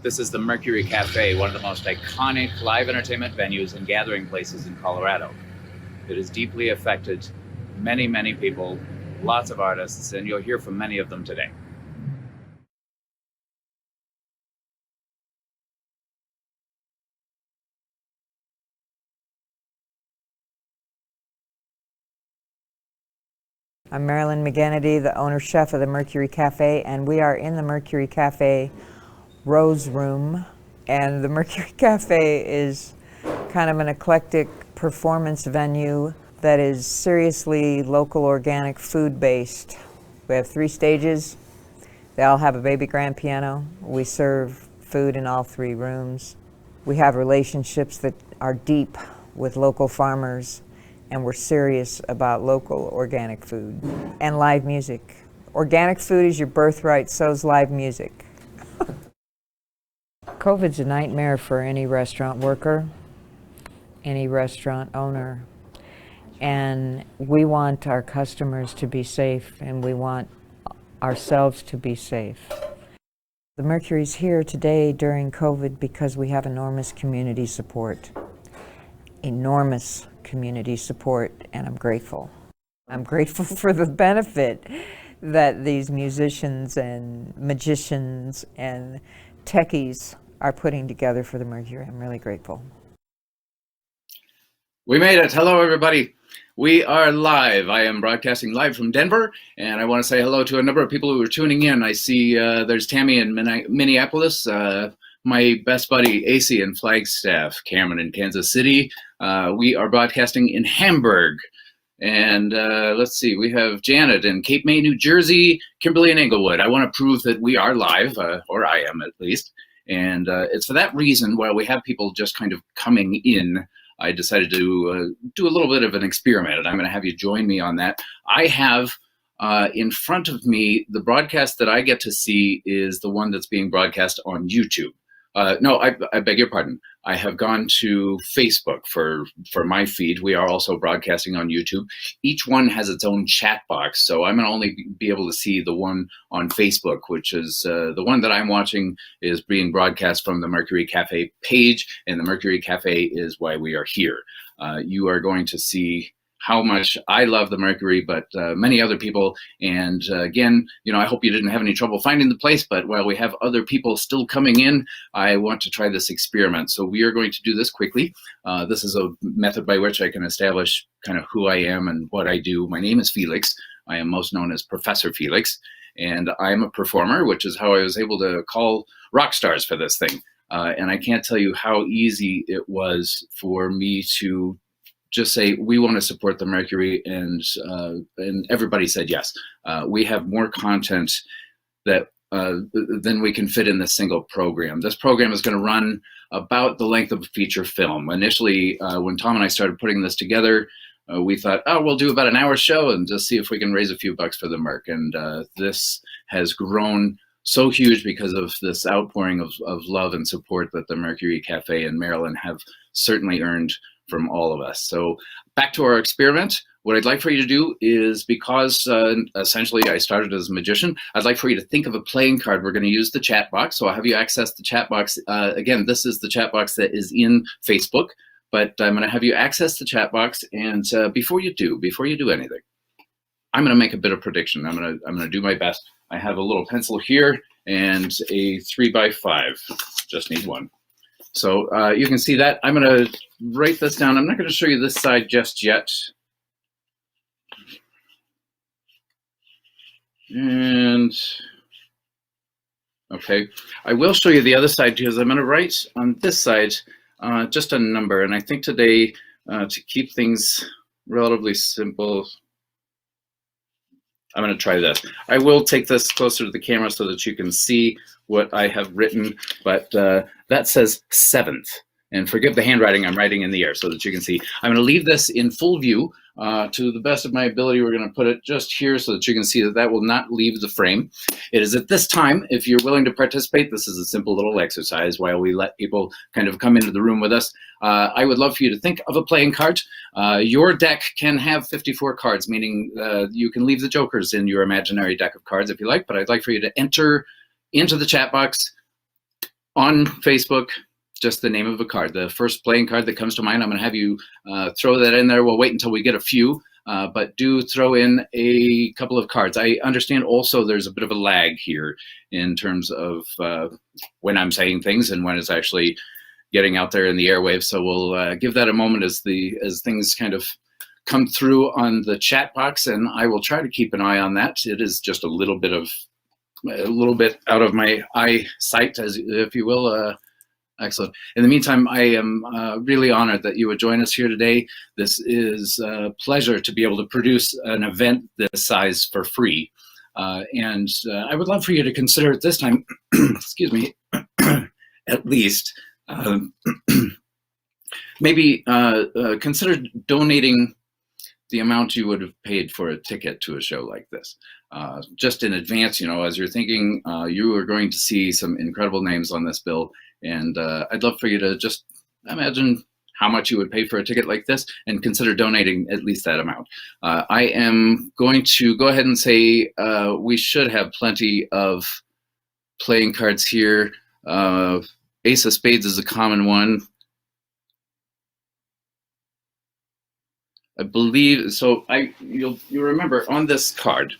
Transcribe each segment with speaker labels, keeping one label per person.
Speaker 1: This is the Mercury Cafe, one of the most iconic live entertainment venues and gathering places in Colorado. It has deeply affected many, many people, lots of artists, and you'll hear from many of them today.
Speaker 2: I'm Marilyn McGennity, the owner-chef of the Mercury Cafe, and we are in the Mercury Cafe Rose Room. And the Mercury Cafe is kind of an eclectic performance venue that is seriously local organic food based. We have 3 stages. They all have a baby grand piano. We serve food in all 3 rooms. We have relationships that are deep with local farmers, and we're serious about local organic food and live music. Organic food is your birthright, so's live music. COVID's a nightmare for any restaurant worker, any restaurant owner. And we want our customers to be safe, and we want ourselves to be safe. The Mercury's here today during COVID because we have enormous community support. Enormous community support, and I'm grateful. I'm grateful for the benefit that these musicians and magicians and techies are putting together for the Mercury. I'm really grateful.
Speaker 1: We made it. Hello, everybody. We are live. I am broadcasting live from Denver, and I want to say hello to a number of people who are tuning in. I see there's Tammy in Minneapolis, my best buddy AC in Flagstaff, Cameron in Kansas City. We are broadcasting in Hamburg. And let's see, we have Janet in Cape May, New Jersey, Kimberly in Englewood. I want to prove that we are live, or I am at least. And it's for that reason, while we have people just kind of coming in, I decided to do a little bit of an experiment, and I'm going to have you join me on that. I have in front of me, the broadcast that I get to see is the one that's being broadcast on YouTube. No, I beg your pardon. I have gone to Facebook for my feed. We are also broadcasting on YouTube. Each one has its own chat box, so I'm going to only be able to see the one on Facebook, which is the one that I'm watching is being broadcast from the Mercury Cafe page, and the Mercury Cafe is why we are here. You are going to see how much I love the Mercury, but many other people. And again, I hope you didn't have any trouble finding the place, but while we have other people still coming in, I want to try this experiment. So we are going to do this quickly. This is a method by which I can establish kind of who I am and what I do. My name is Felix. I am most known as Professor Felix, and I'm a performer, which is how I was able to call rock stars for this thing. And I can't tell you how easy it was for me to just say, we want to support the Mercury, and everybody said yes. We have more content that than we can fit in this single program. This program is going to run about the length of a feature film. Initially, when Tom and I started putting this together, we thought, oh, we'll do about an hour show and just see if we can raise a few bucks for the Merc. And this has grown so huge because of this outpouring of love and support that the Mercury Cafe and Maryland have certainly earned from all of us. So back to our experiment. What I'd like for you to do is, because essentially I started as a magician, I'd like for you to think of a playing card. We're going to use the chat box. So I'll have you access the chat box. Again, this is the chat box that is in Facebook, but I'm going to have you access the chat box. And before you do anything, I'm going to make a bit of prediction. I'm going to do my best. I have a little pencil here and a 3x5. Just need one. So you can see that. I'm going to write this down. I'm not going to show you this side just yet. And okay, I will show you the other side because I'm going to write on this side just a number. And I think today, to keep things relatively simple, I'm going to try this. I will take this closer to the camera so that you can see what I have written, but that says 7th. And forgive the handwriting, I'm writing in the air so that you can see. I'm going to leave this in full view. To the best of my ability, we're going to put it just here so that you can see that that will not leave the frame. It is at this time, if you're willing to participate, this is a simple little exercise while we let people kind of come into the room with us. I would love for you to think of a playing card. Your deck can have 54 cards, meaning you can leave the jokers in your imaginary deck of cards if you like, but I'd like for you to enter into the chat box on Facebook, just the name of a card. The first playing card that comes to mind, I'm going to have you throw that in there. We'll wait until we get a few, but do throw in a couple of cards. I understand also there's a bit of a lag here in terms of when I'm saying things and when it's actually getting out there in the airwaves. So we'll give that a moment as things kind of come through on the chat box, and I will try to keep an eye on that. It is just a little bit out of my eyesight, as if you will. Excellent. In the meantime, I am really honored that you would join us here today. This is a pleasure to be able to produce an event this size for free. And I would love for you to consider at this time, excuse me, at least, maybe consider donating the amount you would have paid for a ticket to a show like this. Just in advance, as you're thinking, you are going to see some incredible names on this bill. And I'd love for you to just imagine how much you would pay for a ticket like this and consider donating at least that amount. I am going to go ahead and say we should have plenty of playing cards here. Ace of Spades is a common one. I believe, so you'll remember on this card,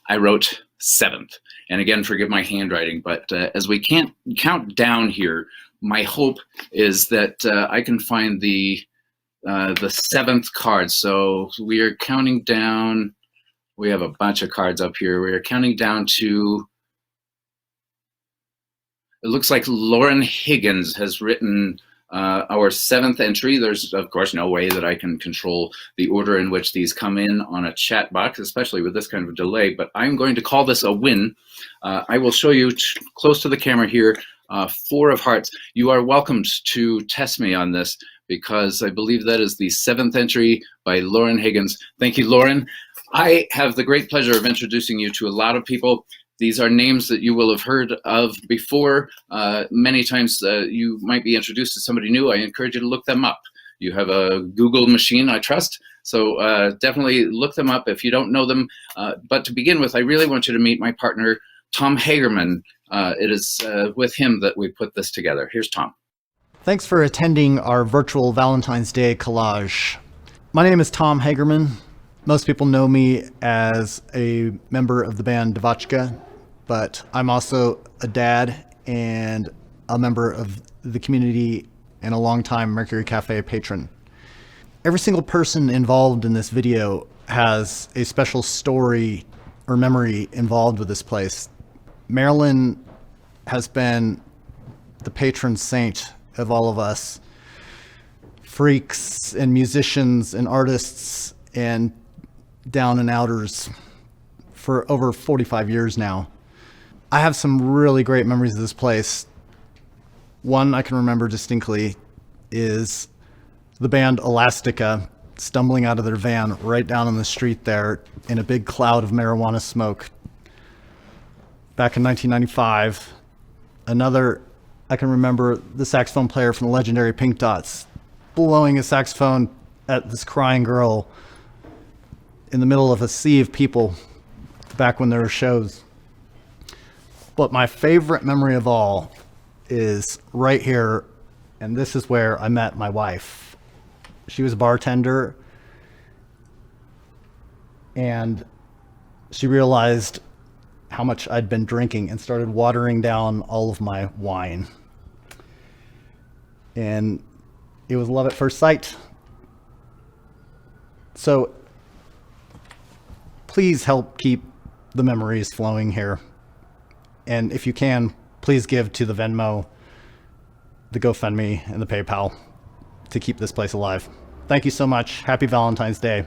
Speaker 1: I wrote 7th. And again, forgive my handwriting, but as we can't count down here, my hope is that I can find the 7th card. So we are counting down, we have a bunch of cards up here. We are counting down to, it looks like Lauren Higgins has written our 7th entry. There's, of course, no way that I can control the order in which these come in on a chat box, especially with this kind of a delay, but I'm going to call this a win. I will show you close to the camera here, 4 of hearts. You are welcomed to test me on this because I believe that is the 7th entry by Lauren Higgins. Thank you, Lauren. I have the great pleasure of introducing you to a lot of people. These are names that you will have heard of before. Many times you might be introduced to somebody new. I encourage you to look them up. You have a Google machine, I trust. So definitely look them up if you don't know them. But to begin with, I really want you to meet my partner, Tom Hagerman. It is with him that we put this together. Here's Tom.
Speaker 3: Thanks for attending our virtual Valentine's Day collage. My name is Tom Hagerman. Most people know me as a member of the band Devotchka, but I'm also a dad and a member of the community and a longtime Mercury Cafe patron. Every single person involved in this video has a special story or memory involved with this place. Marilyn has been the patron saint of all of us, freaks and musicians and artists and down and outers, for over 45 years now. I have some really great memories of this place. One I can remember distinctly is the band Elastica stumbling out of their van right down on the street there in a big cloud of marijuana smoke back in 1995. Another, I can remember the saxophone player from the legendary Pink Dots blowing a saxophone at this crying girl in the middle of a sea of people back when there were shows. But my favorite memory of all is right here, and this is where I met my wife. She was a bartender, and she realized how much I'd been drinking and started watering down all of my wine. And it was love at first sight. So please help keep the memories flowing here. And if you can, please give to the Venmo, the GoFundMe, and the PayPal to keep this place alive. Thank you so much. Happy Valentine's Day.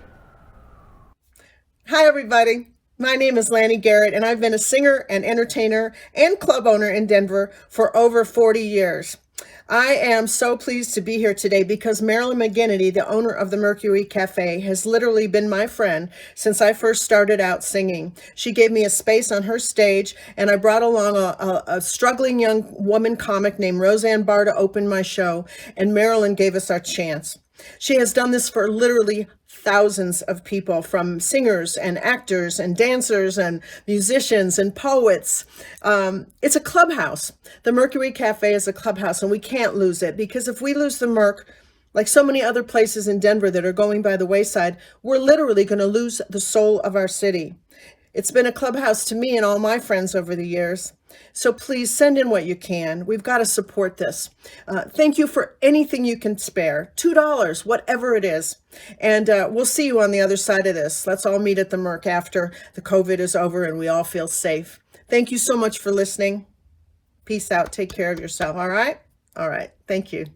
Speaker 4: Hi, everybody. My name is Lanny Garrett, and I've been a singer and entertainer and club owner in Denver for over 40 years. I am so pleased to be here today because Marilyn McGinnity, the owner of the Mercury Cafe, has literally been my friend since I first started out singing. She gave me a space on her stage, and I brought along a struggling young woman comic named Roseanne Barr to open my show, and Marilyn gave us our chance. She has done this for literally thousands of people, from singers and actors and dancers and musicians and poets. It's a clubhouse. The Mercury Cafe is a clubhouse, and we can't lose it, because if we lose the Merc, like so many other places in Denver that are going by the wayside, we're literally going to lose the soul of our city. It's been a clubhouse to me and all my friends over the years. So please send in what you can. We've got to support this. Thank you for anything you can spare. $2, whatever it is. And we'll see you on the other side of this. Let's all meet at the Merc after the COVID is over and we all feel safe. Thank you so much for listening. Peace out. Take care of yourself. All right? All right. Thank you.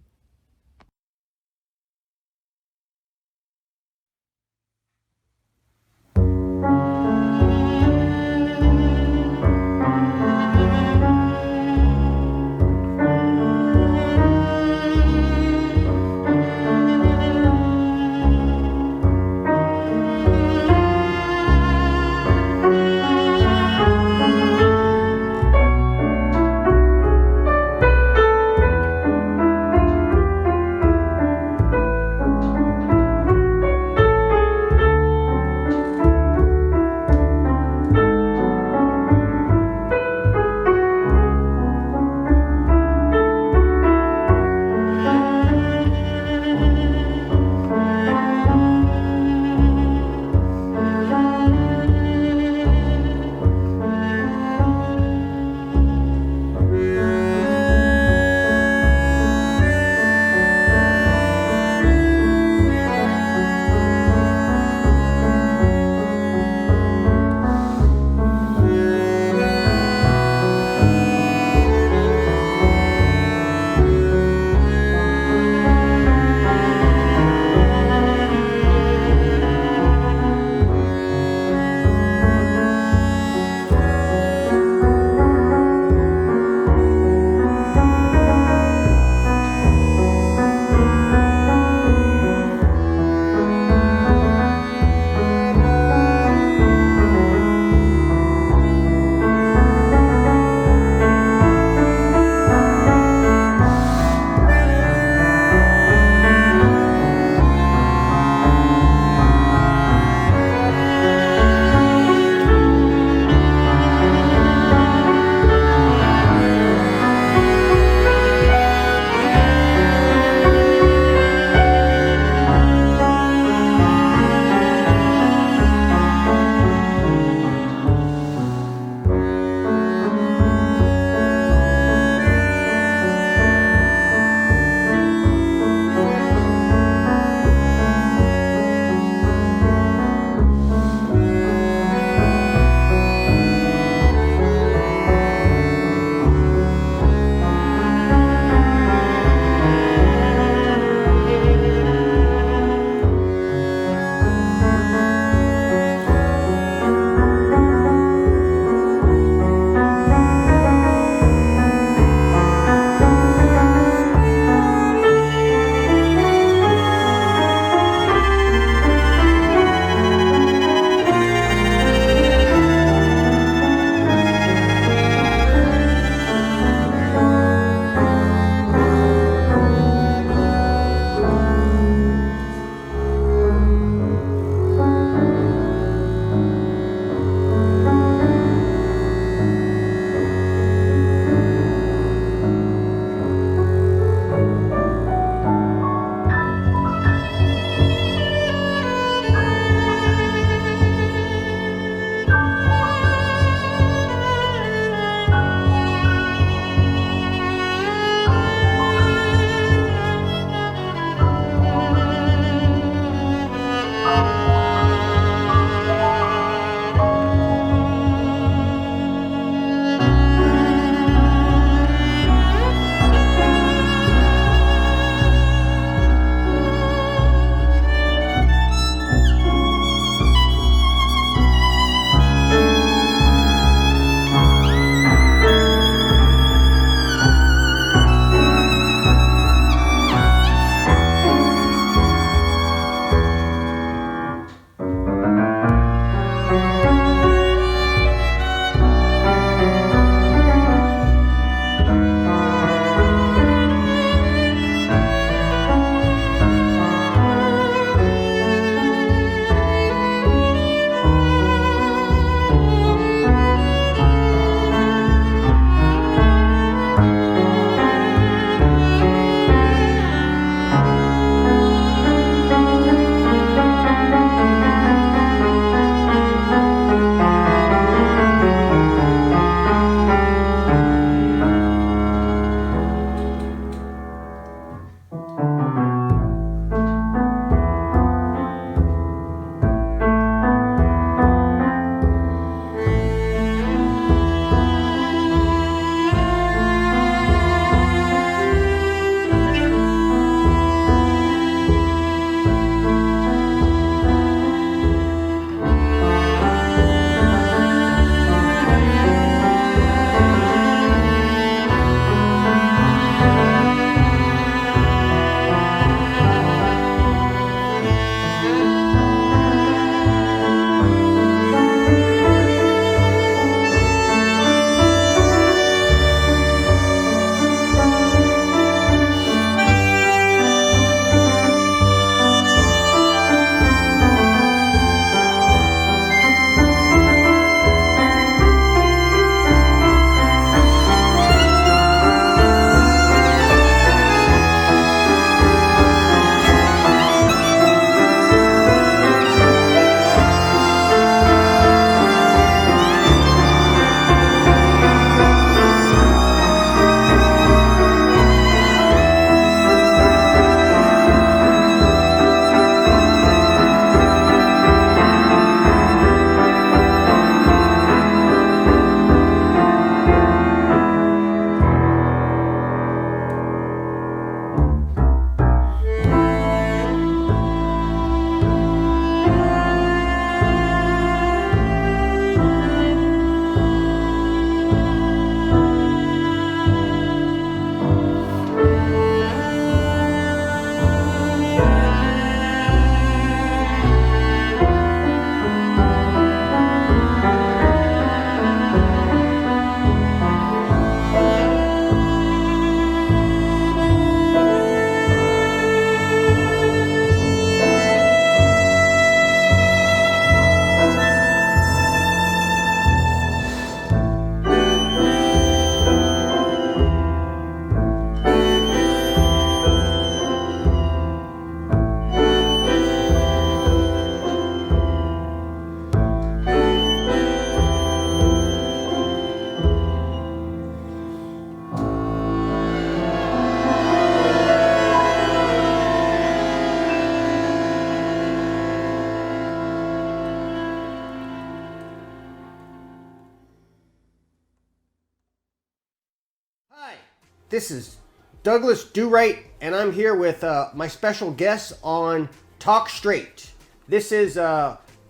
Speaker 5: This is Douglas Do-Right, and I'm here with my special guest on Talk Straight. This is,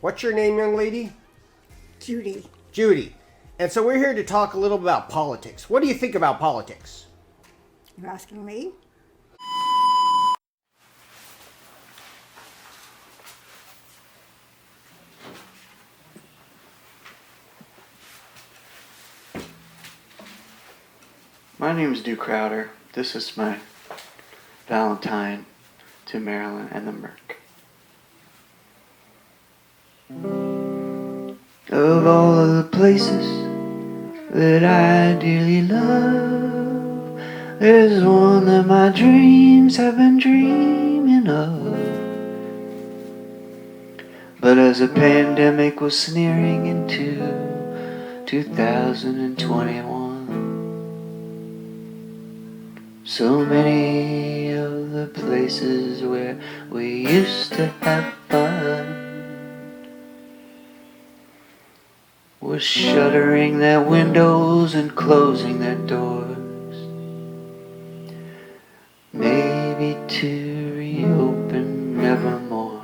Speaker 5: what's your name, young lady?
Speaker 6: Judy.
Speaker 5: Judy. And so we're here to talk a little about politics. What do you think about politics?
Speaker 6: You're asking me?
Speaker 7: My name is Duke Crowder. This is my Valentine to Marilyn and the Merc. Of all of the places that I dearly love, there's one that my dreams have been dreaming of. But as the pandemic was sneering into 2021, so many of the places where we used to have fun was shuttering their windows and closing their doors, maybe to reopen nevermore.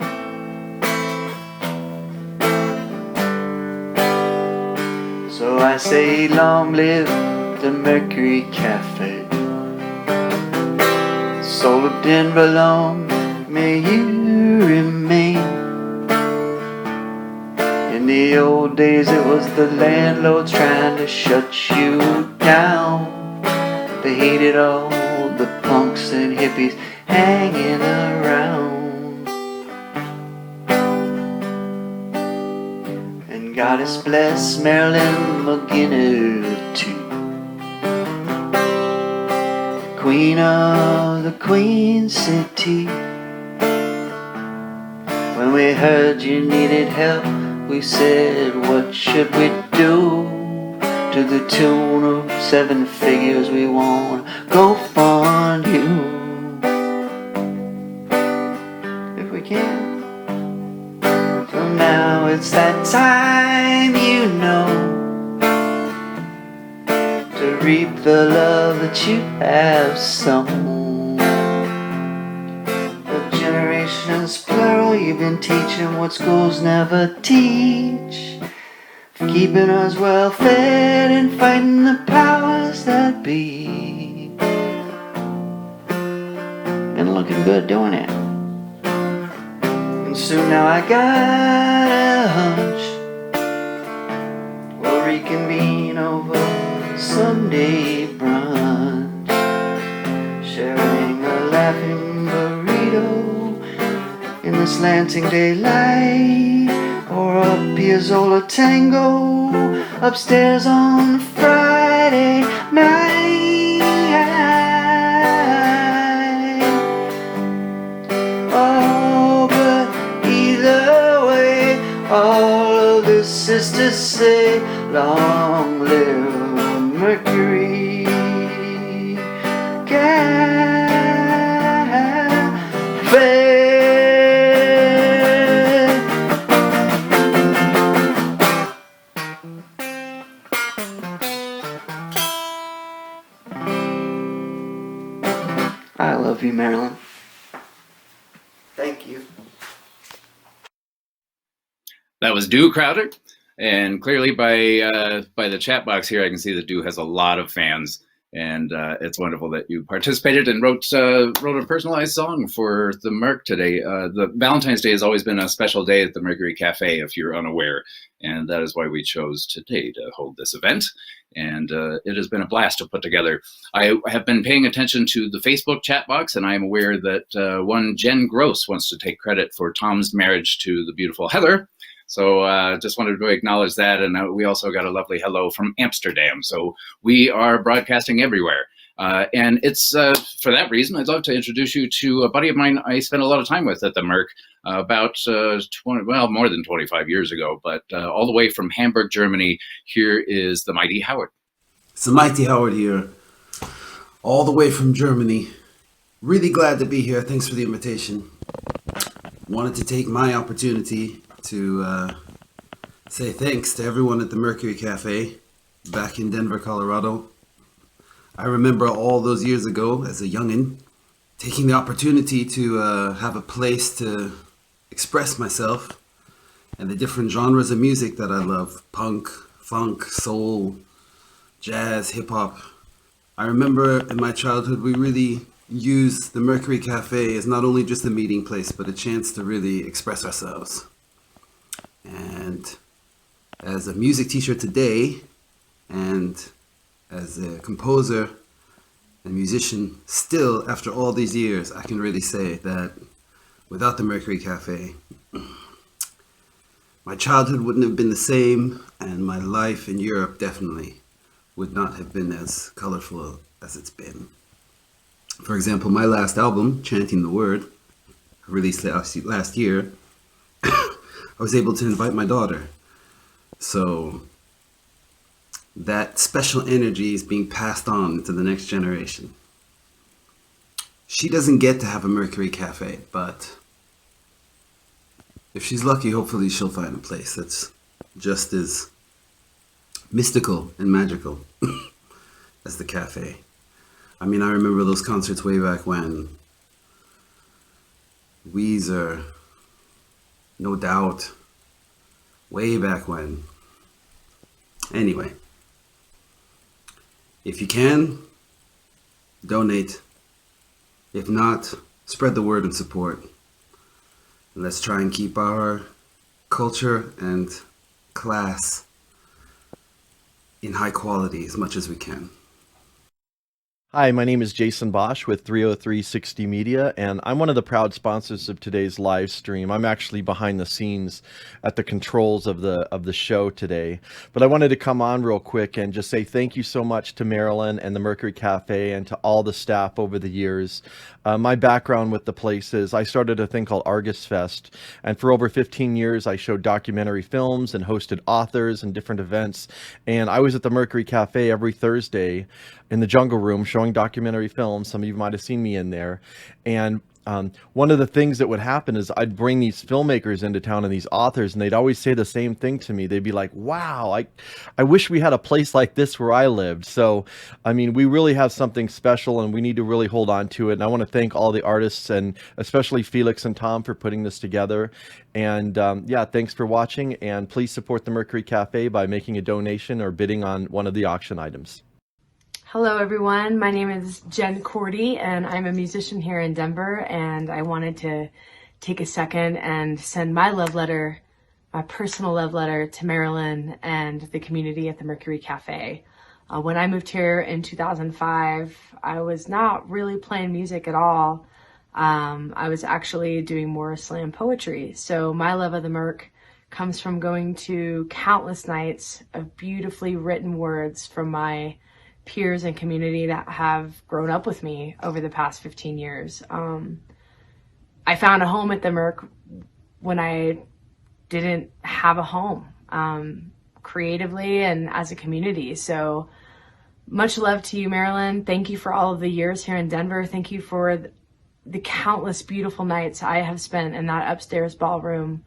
Speaker 7: So I say, long live the Mercury Cafe. Soul of Denver, long may you remain. In the old days it was the landlords trying to shut you down. They hated all the punks and hippies hanging around. And goddess bless Marilyn McGinnity too, Queen of the Queen City. When we heard you needed help, we said, what should we do? To the tune of 7 figures, we want to go fund you, if we can. So now it's that time, you know, to reap the love that you have sown. The generations plural, you've been teaching what schools never teach, keeping us well fed and fighting the powers that be, and looking good doing it. And soon now I got a hunch we'll reconvene over Sunday brunch, sharing a laughing burrito in the slanting daylight, or a Piazzolla tango upstairs on Friday night. Oh, but either way, all of this is to say, long live Mercury Cafe. I love you, Marilyn. Thank you.
Speaker 1: That was Dew Crowder, and clearly by the chat box here, I can see that Dew has a lot of fans, and it's wonderful that you participated and wrote a personalized song for the Merc today. The Valentine's Day has always been a special day at the Mercury Cafe, if you're unaware, and that is why we chose today to hold this event. And it has been a blast to put together. I have been paying attention to the Facebook chat box, and I am aware that one Jen Gross wants to take credit for Tom's marriage to the beautiful Heather. So just wanted to acknowledge that. And we also got a lovely hello from Amsterdam. So we are broadcasting everywhere. And it's for that reason, I'd love to introduce you to a buddy of mine I spent a lot of time with at the Merc about more than 25 years ago, but all the way from Hamburg, Germany. Here is the mighty Howard.
Speaker 8: It's the mighty Howard here, all the way from Germany. Really glad to be here. Thanks for the invitation. Wanted to take my opportunity to say thanks to everyone at the Mercury Cafe back in Denver, Colorado. I remember all those years ago as a youngin' taking the opportunity to have a place to express myself and the different genres of music that I love: punk, funk, soul, jazz, hip hop. I remember in my childhood we really used the Mercury Cafe as not only just a meeting place, but a chance to really express ourselves. And as a music teacher today, and as a composer and musician still after all these years, I can really say that without the Mercury Cafe, my childhood wouldn't have been the same, and my life in Europe definitely would not have been as colorful as it's been. For example, my last album, Chanting the Word, released last year, I was able to invite my daughter. So that special energy is being passed on to the next generation. She doesn't get to have a Mercury Cafe, but if she's lucky, hopefully she'll find a place that's just as mystical and magical as the cafe. I mean, I remember those concerts way back when. Weezer, No Doubt, way back when. Anyway, if you can, donate. If not, spread the word and support. And let's try and keep our culture and class in high quality as much as we can.
Speaker 9: Hi, my name is Jason Bosch with 30360 Media, and I'm one of the proud sponsors of today's live stream. I'm actually behind the scenes at the controls of the show today. But I wanted to come on real quick and just say thank you so much to Marilyn and the Mercury Cafe and to all the staff over the years. My background with the place is I started a thing called Argus Fest, and for over 15 years I showed documentary films and hosted authors and different events. And I was at the Mercury Cafe every Thursday in the Jungle Room showing documentary films. Some of you might have seen me in there. And one of the things that would happen is I'd bring these filmmakers into town and these authors, and they'd always say the same thing to me. They'd be like, wow, I wish we had a place like this where I lived. So, I mean, we really have something special and we need to really hold on to it. And I want to thank all the artists and especially Felix and Tom for putting this together. And yeah, thanks for watching, and please support the Mercury Cafe by making a donation or bidding on one of the auction items.
Speaker 10: Hello everyone, my name is Jen Cordy and I'm a musician here in Denver, and I wanted to take a second and send my love letter, my personal love letter to Marilyn and the community at the Mercury Cafe. When I moved here in 2005, I was not really playing music at all. I was actually doing more slam poetry. So my love of the Merc comes from going to countless nights of beautifully written words from my peers and community that have grown up with me over the past 15 years. I found a home at the Merc when I didn't have a home, creatively and as a community. So much love to you, Marilyn. Thank you for all of the years here in Denver. Thank you for the countless beautiful nights I have spent in that upstairs ballroom,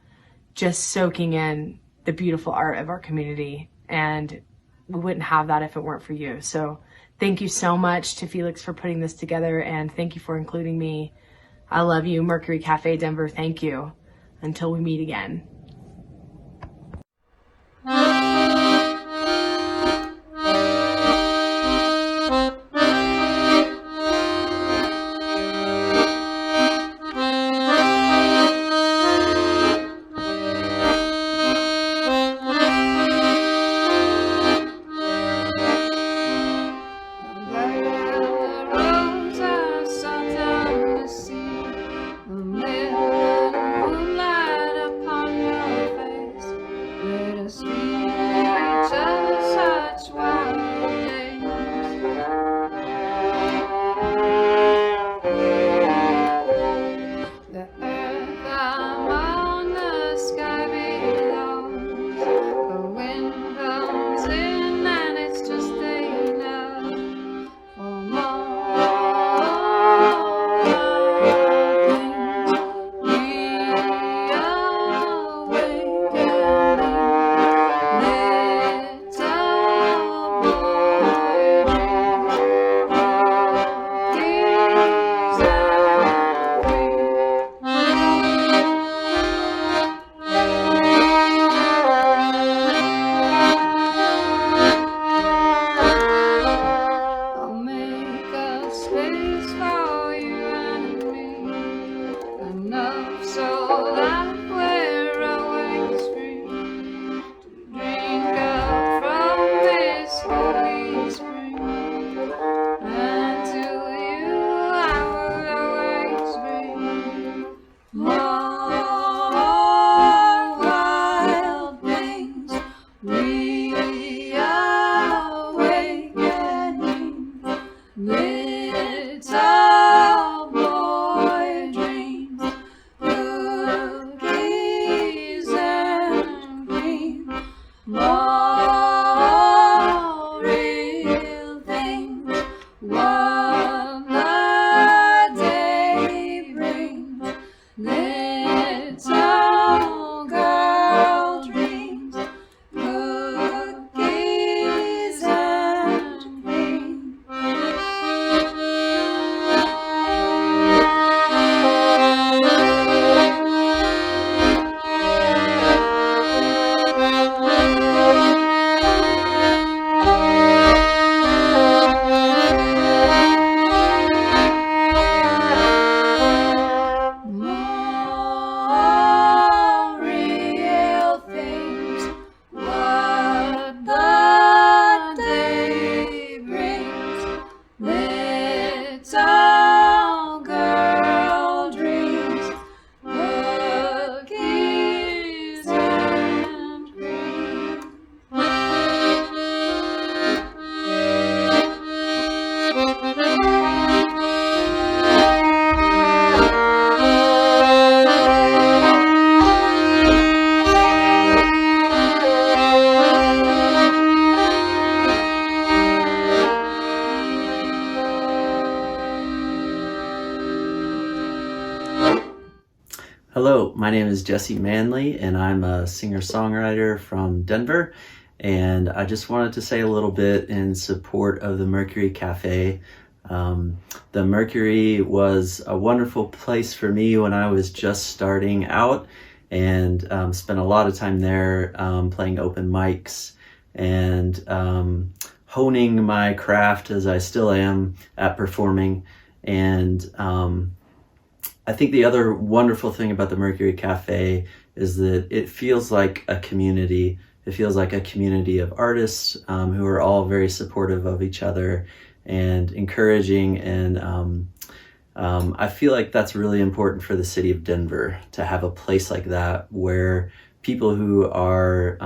Speaker 10: just soaking in the beautiful art of our community. And we wouldn't have that if it weren't for you. So thank you so much to Felix for putting this together, and thank you for including me. I love you, Mercury Cafe Denver. Thank you. Until we meet again.
Speaker 11: reawakening. Little boy dreams, cookies and cream, more real things. What the day brings, little girl dreams, cookies and cream. More real things, what the day brings. Little girl dreams, cookies and cream.
Speaker 12: Hello, my name is Jesse Manley, and I'm a singer-songwriter from Denver. And I just wanted to say a little bit in support of the Mercury Cafe. The Mercury was a wonderful place for me when I was just starting out, and spent a lot of time there playing open mics and honing my craft, as I still am, at performing. And I think the other wonderful thing about the Mercury Cafe is that it feels like a community. It feels like a community of artists who are all very supportive of each other and encouraging. And I feel like that's really important for the city of Denver, to have a place like that where people who are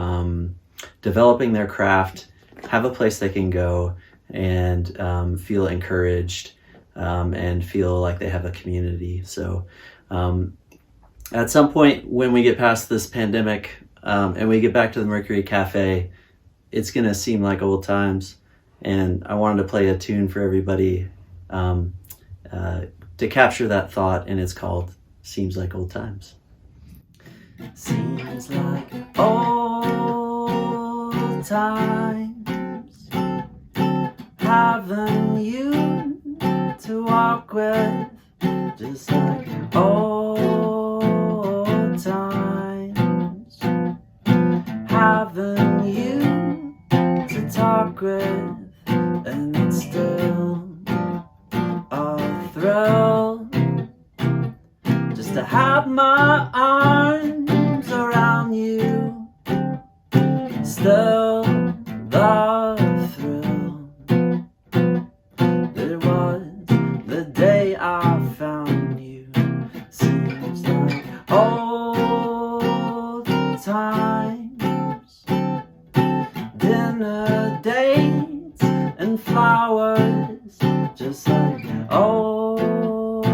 Speaker 12: developing their craft have a place they can go and feel encouraged. And feel like they have a community. So at some point when we get past this pandemic and we get back to the Mercury Cafe, it's going to seem like old times. And I wanted to play a tune for everybody to capture that thought, and it's called Seems Like Old Times. Seems like old times having you to walk with, just like old times having you to talk with, and it's still a thrill just to have my arms around you. Still the thrill there was the day I found you. Seems like old times, dinner dates and flowers, just like old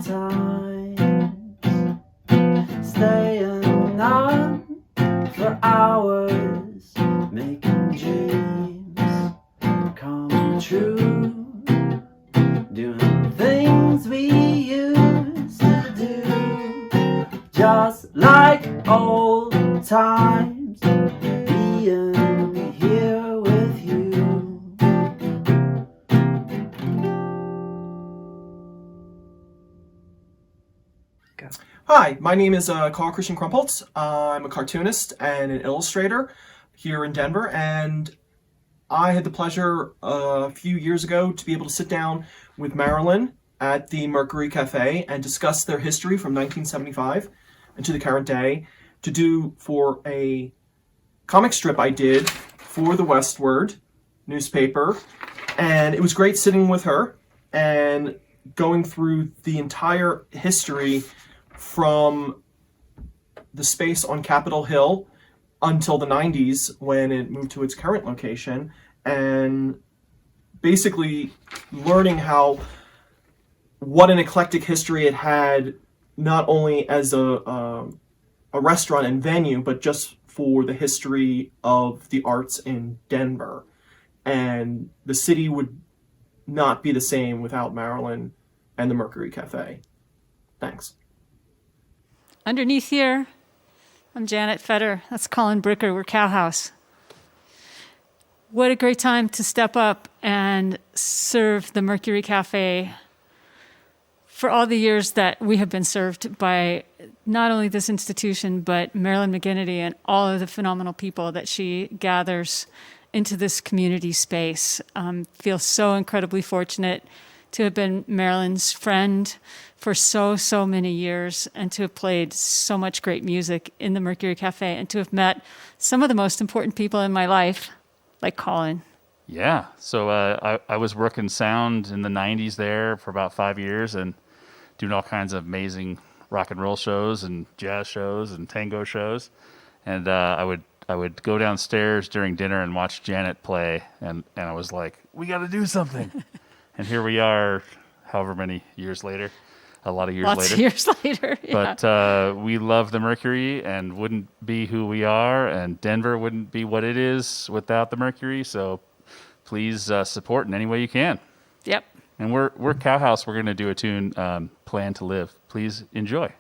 Speaker 12: times, staying up for hours, making dreams come true, doing things we used to do, just like old times, being here with you. Go.
Speaker 13: Hi, my name is Carl Christian Krumpholtz. I'm a cartoonist and an illustrator here in Denver, and I had the pleasure a few years ago to be able to sit down with Marilyn at the Mercury Cafe and discuss their history from 1975 and to the current day, to do for a comic strip I did for the Westward newspaper. And it was great sitting with her and going through the entire history from the space on Capitol Hill until the 90s when it moved to its current location, and basically learning what an eclectic history it had, not only as a restaurant and venue, but just for the history of the arts in Denver. And the city would not be the same without Marilyn and the Mercury Cafe. Thanks.
Speaker 11: Underneath here, I'm Janet Fetter. That's Colin Bricker. We're Cowhouse. What a great time to step up and serve the Mercury Cafe for all the years that we have been served by not only this institution, but Marilyn McGinnity and all of the phenomenal people that she gathers into this community space. Feel so incredibly fortunate to have been Marilyn's friend for so many years, and to have played so much great music in the Mercury Cafe, and to have met some of the most important people in my life, like Colin.
Speaker 14: Yeah, so I was working sound in the 90s there for about 5 years and doing all kinds of amazing rock and roll shows and jazz shows and tango shows. And I would go downstairs during dinner and watch Janet play, and I was like, we got to do something. And here we are, however many years later, a lot of years
Speaker 11: Lots
Speaker 14: later.
Speaker 11: of years later, yeah.
Speaker 14: But we love the Mercury and wouldn't be who we are, and Denver wouldn't be what it is without the Mercury. So please support in any way you can.
Speaker 11: Yep.
Speaker 14: And we're Cowhouse. We're going to do a tune, Plan to Live. Please enjoy.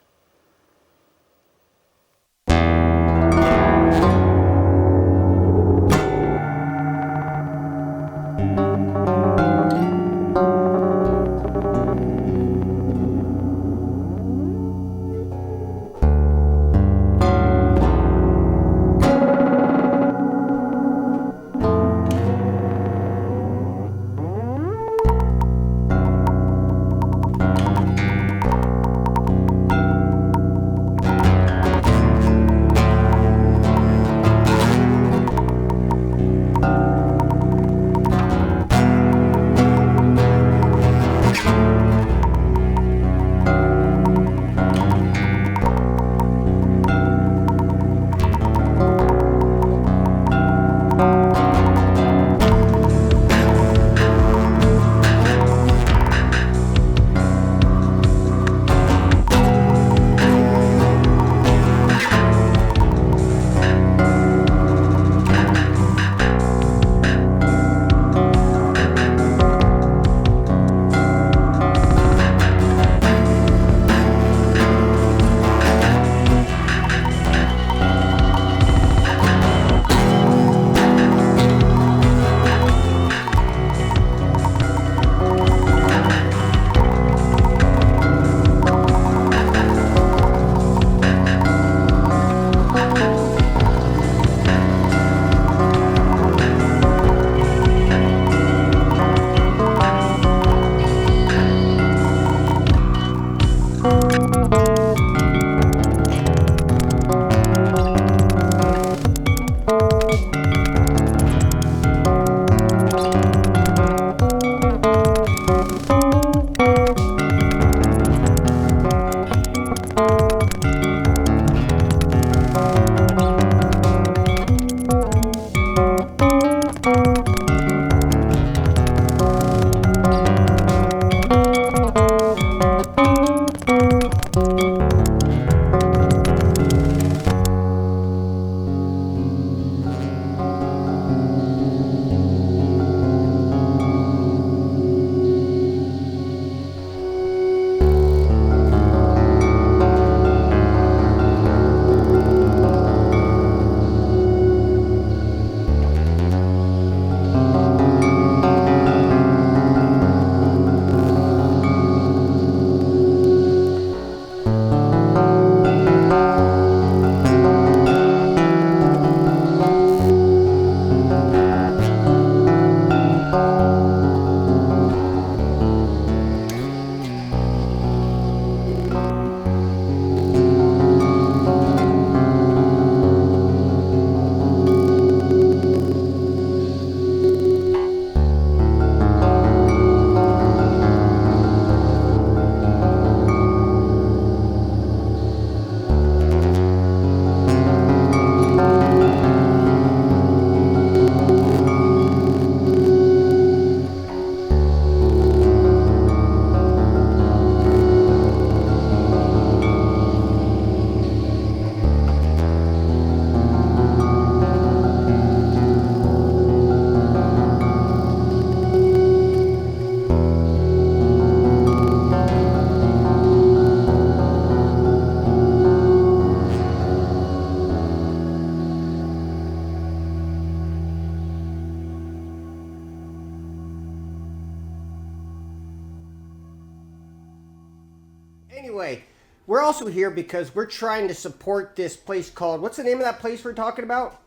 Speaker 5: anyway, we're also here because we're trying to support this place called, what's the name of that place we're talking about?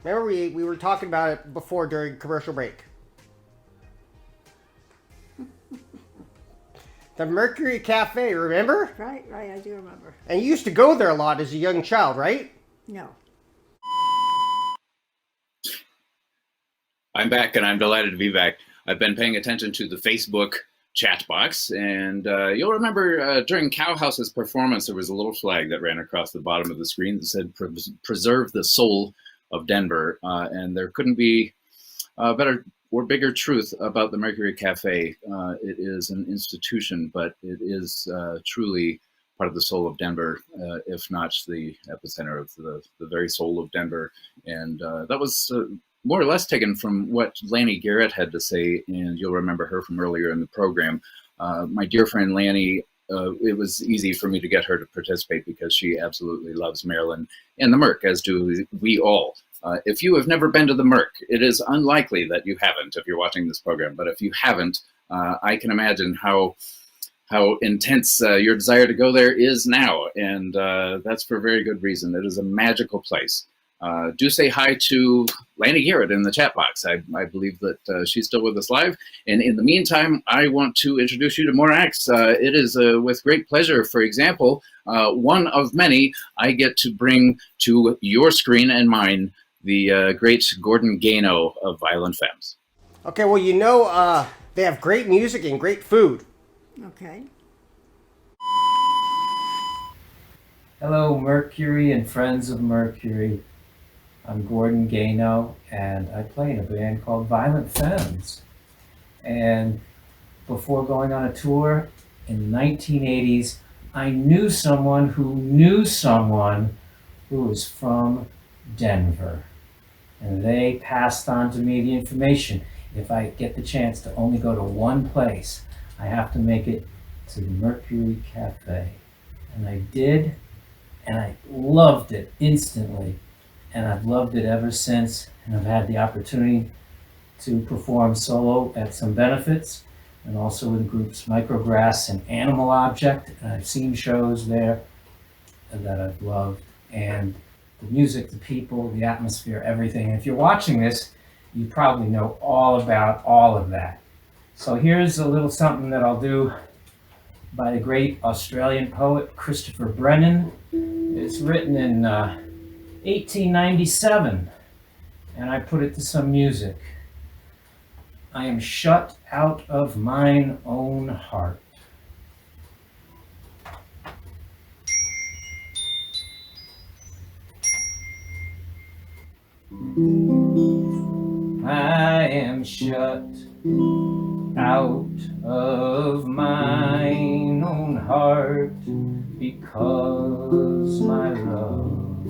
Speaker 5: Remember we were talking about it before during commercial break. The Mercury Cafe, remember?
Speaker 6: Right, I do remember.
Speaker 5: And you used to go there a lot as a young child, right?
Speaker 6: No.
Speaker 1: I'm back, and I'm delighted to be back. I've been paying attention to the Facebook chat box, and you'll remember during Cowhouse's performance, there was a little flag that ran across the bottom of the screen that said, "Preserve the soul of Denver," and there couldn't be better or bigger truth about the Mercury Cafe. It is an institution, but it is truly part of the soul of Denver, if not the epicenter of the very soul of Denver. And that was more or less taken from what Lanny Garrett had to say, and you'll remember her from earlier in the program. My dear friend Lanny, it was easy for me to get her to participate because she absolutely loves Maryland and the Merc, as do we all. If you have never been to the Merc, it is unlikely that you haven't if you're watching this program. But if you haven't, I can imagine how intense your desire to go there is now. And that's for very good reason. It is a magical place. Do say hi to Lanny Garrett in the chat box. I believe that she's still with us live. And in the meantime, I want to introduce you to more acts. It is with great pleasure, for example, one of many I get to bring to your screen and mine the great Gordon Gano of Violent Femmes.
Speaker 5: Okay, well, you know, they have great music and great food.
Speaker 6: Okay.
Speaker 15: Hello, Mercury and friends of Mercury. I'm Gordon Gano, and I play in a band called Violent Femmes. And before going on a tour in the 1980s, I knew someone who knew someone who was from Denver. And they passed on to me the information. If I get the chance to only go to one place, I have to make it to the Mercury Cafe. And I did, and I loved it instantly. And I've loved it ever since. And I've had the opportunity to perform solo at some benefits and also with groups Micrograss and Animal Object. And I've seen shows there that I've loved. And the music, the people, the atmosphere, everything. And if you're watching this, you probably know all about all of that. So here's a little something that I'll do by the great Australian poet Christopher Brennan. It's written in 1897, and I put it to some music. I am shut out of mine own heart. I am shut out of mine own heart because my love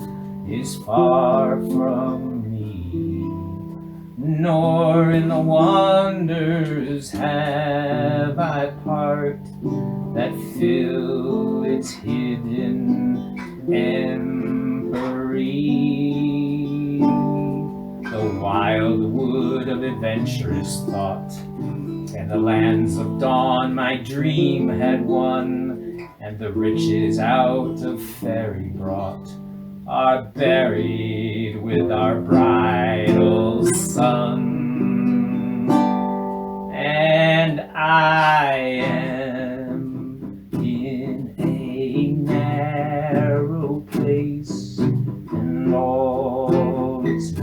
Speaker 15: is far from me, nor in the wonders have I part that fill its hidden empery. The wild wood of adventurous thought and the lands of dawn my dream had won, and the riches out of fairy brought are buried with our bridal sun. And I am in a narrow place, and all its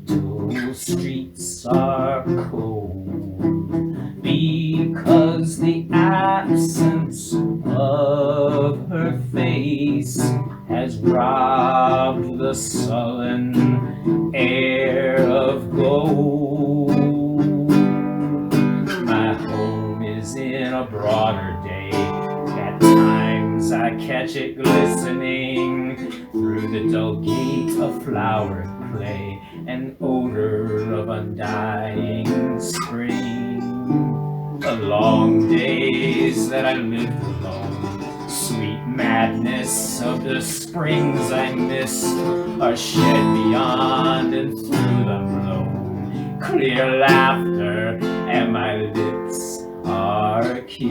Speaker 15: little streets are cold, because the absence of her face has robbed the sullen air of gold. My home is in a broader day. At times I catch it glistening through the dull gate of flowered clay, an odor of undying spring. The long days that I lived alone, sweet madness of the springs I miss, are shed beyond and through them blown. Clear laughter, and my lips our kiss.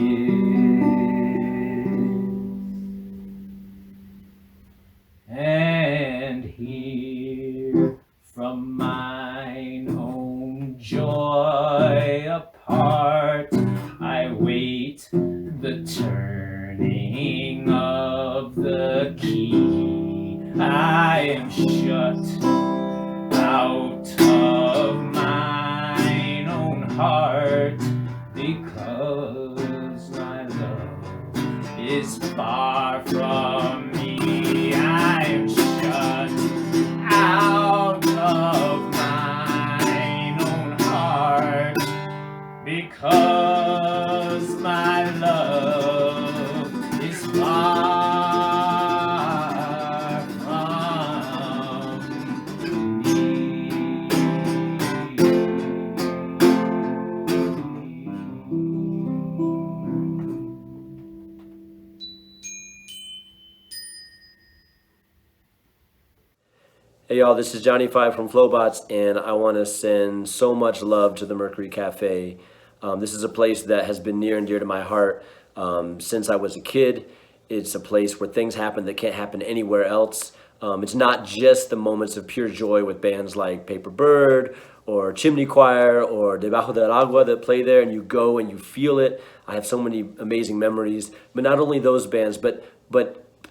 Speaker 15: And here from mine own joy apart, I wait the turning of the key. I am shut out of mine own heart, because my love is far from me. I am shut out of mine own heart, because my love is far from
Speaker 16: Hey y'all, this is Johnny Five from Flowbots, and I want to send so much love to the Mercury Cafe. This is a place that has been near and dear to my heart since I was a kid. It's a place where things happen that can't happen anywhere else. It's not just the moments of pure joy with bands like Paper Bird or Chimney Choir or Debajo del Agua that play there, and you go and you feel it. I have so many amazing memories, but not only those bands, but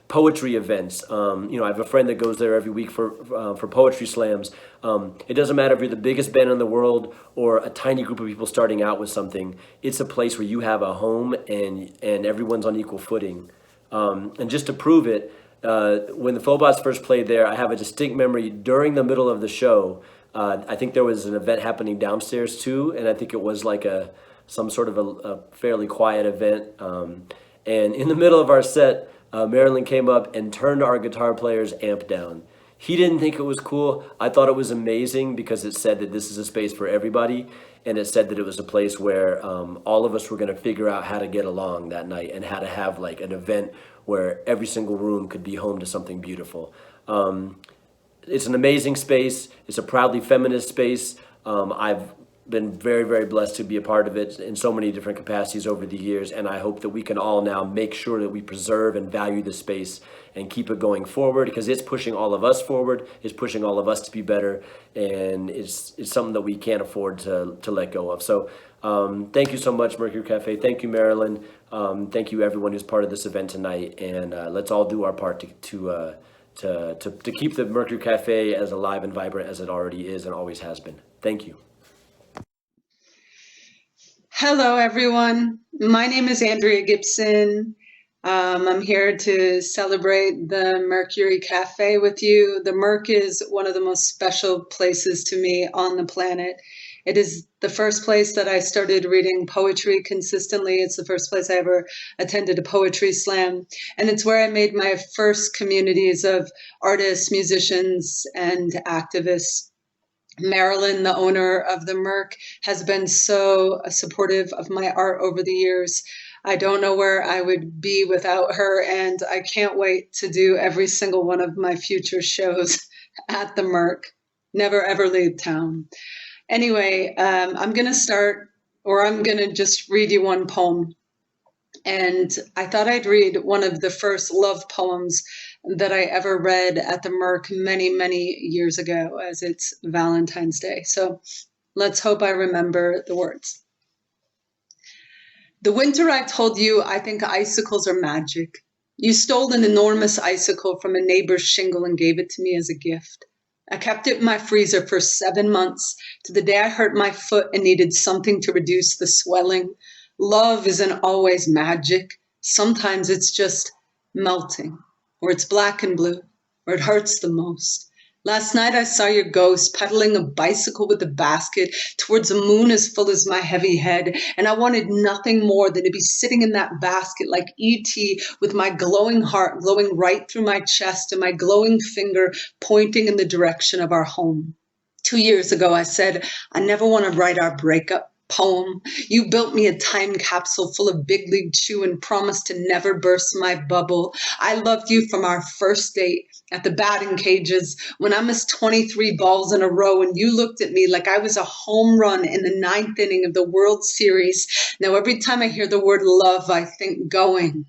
Speaker 16: poetry events. I have a friend that goes there every week for poetry slams. It doesn't matter if you're the biggest band in the world or a tiny group of people starting out with something. It's a place where you have a home and everyone's on equal footing. And just to prove it, when the Flowbots first played there, I have a distinct memory during the middle of the show. I think there was an event happening downstairs too, and I think it was like some sort of a fairly quiet event. And in the middle of our set, Marilyn came up and turned our guitar player's amp down. He didn't think it was cool. I thought it was amazing because it said that this is a space for everybody, and it said that it was a place where all of us were going to figure out how to get along that night and how to have like an event where every single room could be home to something beautiful. It's an amazing space. It's a proudly feminist space. I've been very, very blessed to be a part of it in so many different capacities over the years, and I hope that we can all now make sure that we preserve and value the space and keep it going forward, because it's pushing all of us forward, it's pushing all of us to be better, and it's something that we can't afford to let go of. So thank you so much, Mercury Cafe. Thank you, Marilyn. Thank you, everyone who's part of this event tonight, and let's all do our part to keep the Mercury Cafe as alive and vibrant as it already is and always has been. Thank you.
Speaker 17: Hello, everyone. My name is Andrea Gibson. I'm here to celebrate the Mercury Cafe with you. The Merc is one of the most special places to me on the planet. It is the first place that I started reading poetry consistently. It's the first place I ever attended a poetry slam. And it's where I made my first communities of artists, musicians, and activists. Marilyn, the owner of the Merc, has been so supportive of my art over the years. I don't know where I would be without her, and I can't wait to do every single one of my future shows at the Merc. Never ever leave town. Anyway, I'm going to just read you one poem. And I thought I'd read one of the first love poems that I ever read at the Merc many, many years ago, as it's Valentine's Day. So let's hope I remember the words. The winter I told you I think icicles are magic. You stole an enormous icicle from a neighbor's shingle and gave it to me as a gift. I kept it in my freezer for 7 months, to the day I hurt my foot and needed something to reduce the swelling. Love isn't always magic. Sometimes it's just melting, or it's black and blue, or it hurts the most. Last night I saw your ghost pedaling a bicycle with a basket towards a moon as full as my heavy head, and I wanted nothing more than to be sitting in that basket like E.T. with my glowing heart glowing right through my chest and my glowing finger pointing in the direction of our home. 2 years ago I said, I never want to write our breakup poem. You built me a time capsule full of big league chew and promised to never burst my bubble. I loved you from our first date, at the batting cages when I missed 23 balls in a row and you looked at me like I was a home run in the 9th inning of the World Series. Now, every time I hear the word love, I think going.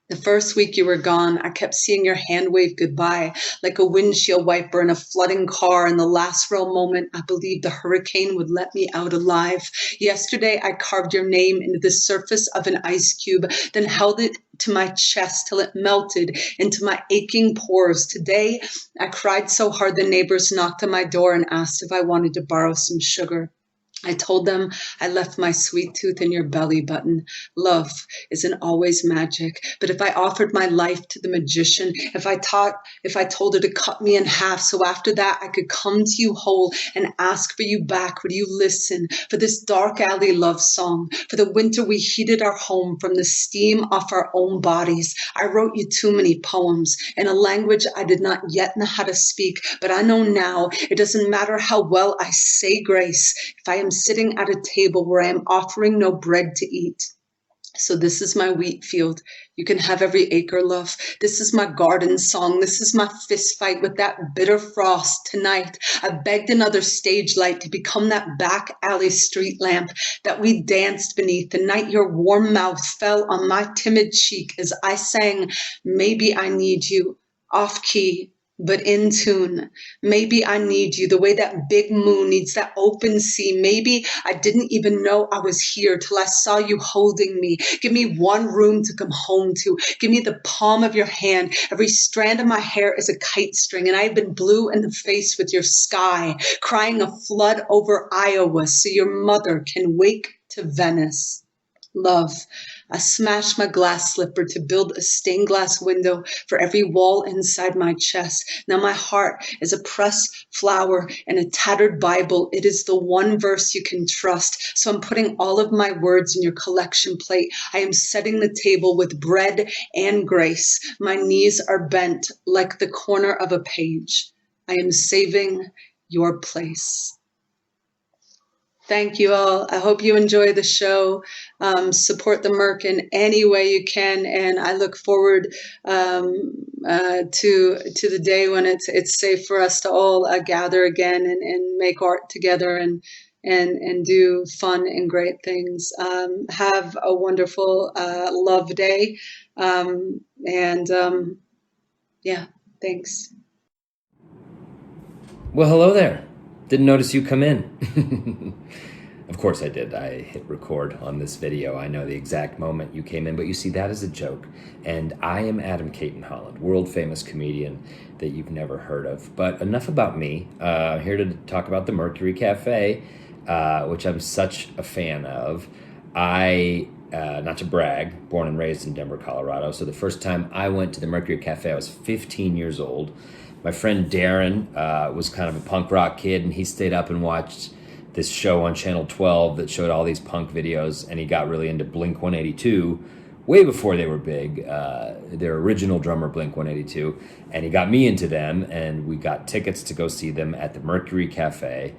Speaker 17: The first week you were gone, I kept seeing your hand wave goodbye like a windshield wiper in a flooding car. In the last real moment, I believed the hurricane would let me out alive. Yesterday, I carved your name into the surface of an ice cube, then held it to my chest till it melted into my aching pores. Today, I cried so hard the neighbors knocked on my door and asked if I wanted to borrow some sugar. I told them I left my sweet tooth in your belly button. Love isn't always magic, but if I offered my life to the magician, if I told her to cut me in half so after that I could come to you whole and ask for you back, would you listen for this dark alley love song, for the winter we heated our home from the steam off our own bodies? I wrote you too many poems in a language I did not yet know how to speak, but I know now it doesn't matter how well I say grace if I am sitting at a table where I am offering no bread to eat. So this is my wheat field. You can have every acre, love. This is my garden song. This is my fist fight with that bitter frost. Tonight, I begged another stage light to become that back alley street lamp that we danced beneath. The night your warm mouth fell on my timid cheek as I sang, Maybe I Need You, off key, but in tune. Maybe I need you the way that big moon needs that open sea. Maybe I didn't even know I was here till I saw you holding me. Give me one room to come home to. Give me the palm of your hand. Every strand of my hair is a kite string, and I've been blue in the face with your sky, crying a flood over Iowa so your mother can wake to Venice. Love, I smashed my glass slipper to build a stained glass window for every wall inside my chest. Now my heart is a pressed flower and a tattered Bible. It is the one verse you can trust. So I'm putting all of my words in your collection plate. I am setting the table with bread and grace. My knees are bent like the corner of a page. I am saving your place. Thank you all. I hope you enjoy the show. Support the Merc in any way you can, and I look forward to the day when it's safe for us to all gather again and make art together and do fun and great things. Have a wonderful love day, yeah, thanks.
Speaker 18: Well, hello there. Didn't notice you come in. Of course I did. I hit record on this video. I know the exact moment you came in, but you see, that is a joke. And I am Adam Cayton-Holland, world famous comedian that you've never heard of. But enough about me. I'm here to talk about the Mercury Cafe, which I'm such a fan of. Not to brag, born and raised in Denver, Colorado. So the first time I went to the Mercury Cafe, I was 15 years old. My friend Darren was kind of a punk rock kid, and he stayed up and watched this show on Channel 12 that showed all these punk videos, and he got really into Blink-182 way before they were big, their original drummer Blink-182, and he got me into them, and we got tickets to go see them at the Mercury Cafe.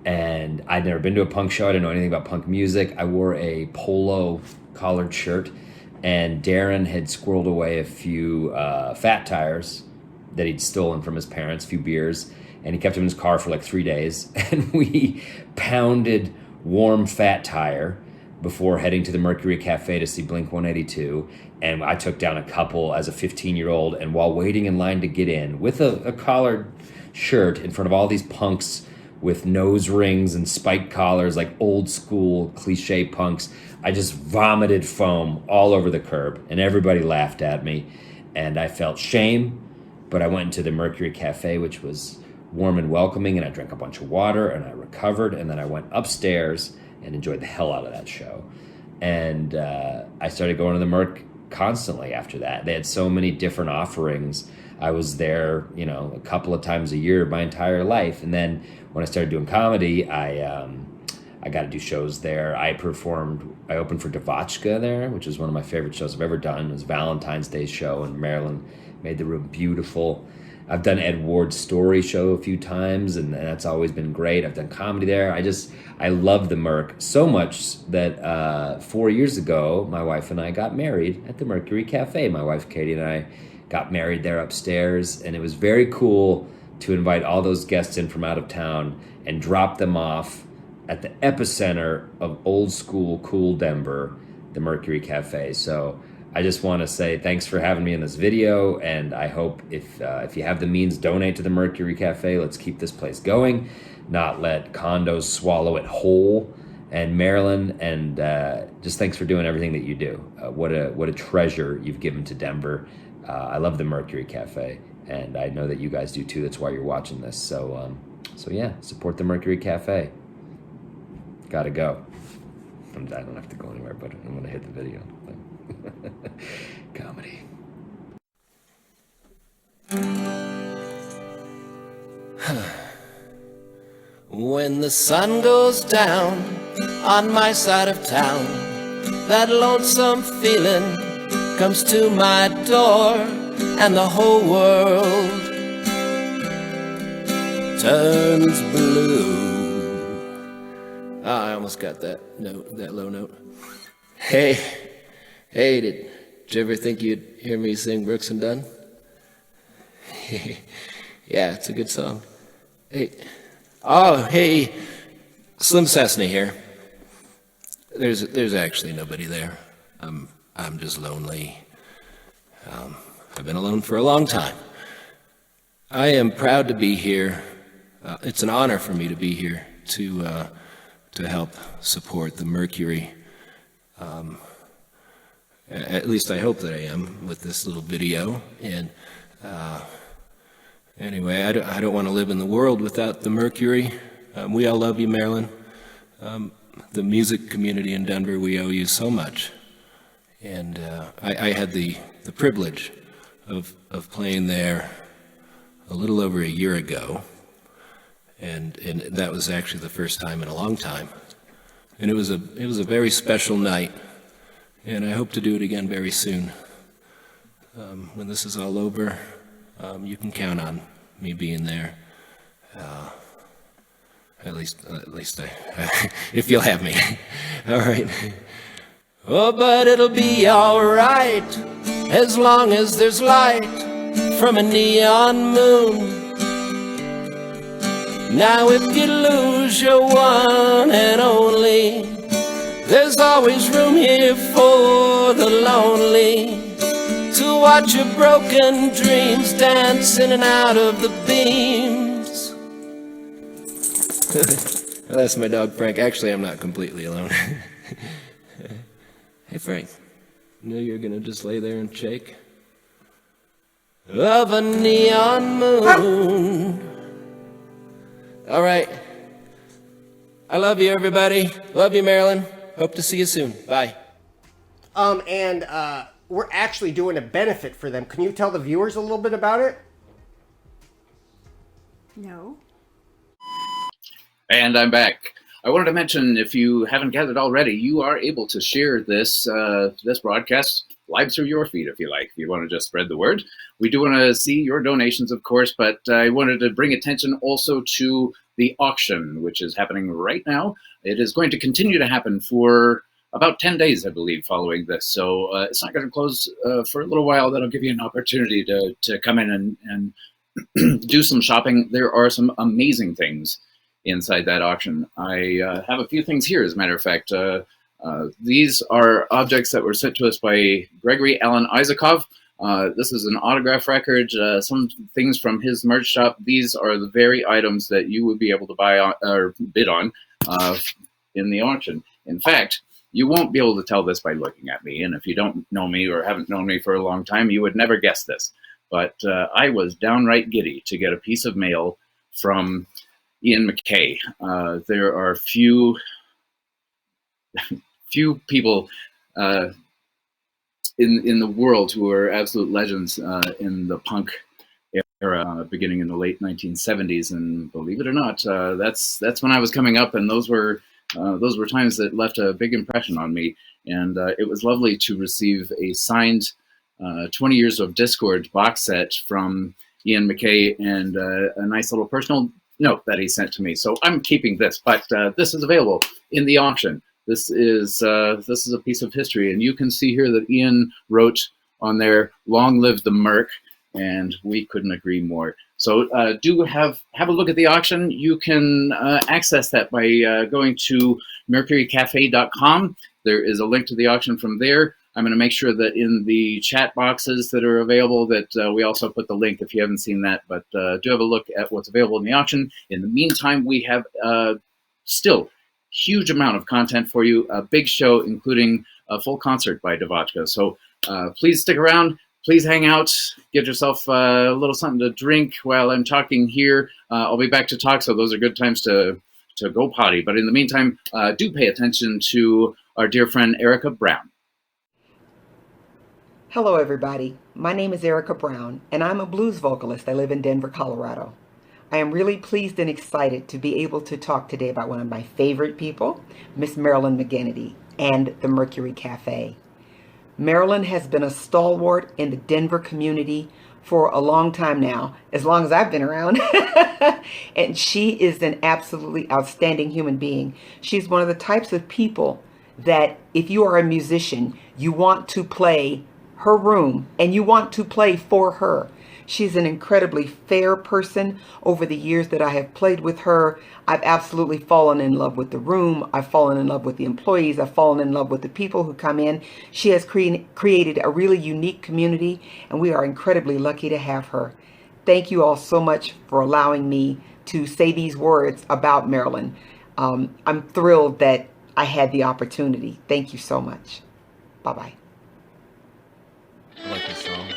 Speaker 18: And I'd never been to a punk show. I didn't know anything about punk music. I wore a polo collared shirt, and Darren had squirreled away a few fat tires that he'd stolen from his parents, a few beers, and he kept them in his car for like 3 days. And we pounded warm fat tire before heading to the Mercury Cafe to see Blink-182. And I took down a couple as a 15-year-old, and while waiting in line to get in with a collared shirt in front of all these punks with nose rings and spiked collars, like old school cliche punks, I just vomited foam all over the curb, and everybody laughed at me, and I felt shame. But I went into the Mercury Cafe, which was warm and welcoming, and I drank a bunch of water, and I recovered, and then I went upstairs and enjoyed the hell out of that show. And I started going to the Merc constantly after that. They had so many different offerings. I was there, a couple of times a year my entire life. And then when I started doing comedy, I got to do shows there. I opened for Devotchka there, which is one of my favorite shows I've ever done. It was Valentine's Day show in Maryland. Made the room beautiful. I've done Ed Ward's Story show a few times, and that's always been great. I've done comedy there. I love the Merc so much that 4 years ago, my wife and I got married at the Mercury Cafe. My wife, Katie, and I got married there upstairs, and it was very cool to invite all those guests in from out of town and drop them off at the epicenter of old school cool Denver, the Mercury Cafe. So I just want to say thanks for having me in this video, and I hope if you have the means, donate to the Mercury Cafe. Let's keep this place going, not let condos swallow it whole. And Marilyn, and just thanks for doing everything that you do. What a treasure you've given to Denver. I love the Mercury Cafe, and I know that you guys do too. That's why you're watching this. So yeah, support the Mercury Cafe. Gotta go. I don't have to go anywhere, but I'm gonna hit the video. Comedy.
Speaker 19: When the sun goes down on my side of town, that lonesome feeling comes to my door, and the whole world turns blue. I almost got that note, that low note. Hey, did you ever think you'd hear me sing Brooks and Dunn? Yeah, it's a good song. Hey, Slim Cessna here. There's actually nobody there. I'm just lonely. I've been alone for a long time. I am proud to be here. It's an honor for me to be here to help support the Mercury. At least I hope that I am with this little video. And anyway, I don't want to live in the world without the Mercury. We all love you, Marilyn. The music community in Denver, we owe you so much. And I had the privilege of playing there a little over a year ago. And that was actually the first time in a long time. And it was a very special night. And I hope to do it again very soon. When this is all over, you can count on me being there. At least if you'll have me. All right. Oh, but it'll be all right as long as there's light from a neon moon. Now if you lose your one and only, there's always room here for the lonely to watch your broken dreams dance in and out of the beams. That's my dog Frank. Actually, I'm not completely alone. Hey Frank, you know you're gonna just lay there and shake? Of a neon moon. All right. I love you, everybody. Love you, Marilyn. Hope to see you soon. Bye.
Speaker 5: We're actually doing a benefit for them. Can you tell the viewers a little bit about it?
Speaker 6: No.
Speaker 1: And I'm back. I wanted to mention, if you haven't gathered already, you are able to share this this broadcast live through your feed if you like. If you want to just spread the word. We do want to see your donations, of course, but I wanted to bring attention also to the auction, which is happening right now. It is going to continue to happen for about 10 days, I believe, following this. So it's not going to close for a little while. That'll give you an opportunity to come in and do some shopping. There are some amazing things inside that auction. I have a few things here, as a matter of fact. These are objects that were sent to us by Gregory Alan Isakov. This is an autograph record, some things from his merch shop. These are the very items that you would be able to buy on, or bid on in the auction. In fact, you won't be able to tell this by looking at me, and if you don't know me or haven't known me for a long time, you would never guess this. But I was downright giddy to get a piece of mail from Ian MacKaye. There are few people in the world who are absolute legends in the punk era, beginning in the late 1970s, and believe it or not, that's when I was coming up, and those were times that left a big impression on me. And it was lovely to receive a signed 20 Years of Discord box set from Ian MacKaye, and a nice little personal note that he sent to me. So I'm keeping this, but this is available in the auction. This is a piece of history, and you can see here that Ian wrote on there. Long live the Merc, and we couldn't agree more. So do have a look at the auction. You can access that by going to mercurycafe.com. There is a link to the auction from there. I'm going to make sure that in the chat boxes that are available that we also put the link if you haven't seen that. But do have a look at what's available in the auction. In the meantime, we have still huge amount of content for you. A big show, including a full concert by Devotchka. So please stick around. Please hang out. Get yourself a little something to drink while I'm talking here. I'll be back to talk, so those are good times to go potty. But in the meantime, do pay attention to our dear friend Erica Brown.
Speaker 20: Hello, everybody. My name is Erica Brown, and I'm a blues vocalist. I live in Denver, Colorado. I am really pleased and excited to be able to talk today about one of my favorite people, Miss Marilyn McGinnity, and the Mercury Cafe. Marilyn has been a stalwart in the Denver community for a long time now, as long as I've been around. And she is an absolutely outstanding human being. She's one of the types of people that if you are a musician, you want to play her room and you want to play for her. She's an incredibly fair person. Over the years that I have played with her, I've absolutely fallen in love with the room. I've fallen in love with the employees. I've fallen in love with the people who come in. She has created a really unique community, and we are incredibly lucky to have her. Thank you all so much for allowing me to say these words about Marilyn. I'm thrilled that I had the opportunity. Thank you so much. Bye-bye.
Speaker 9: I like this song.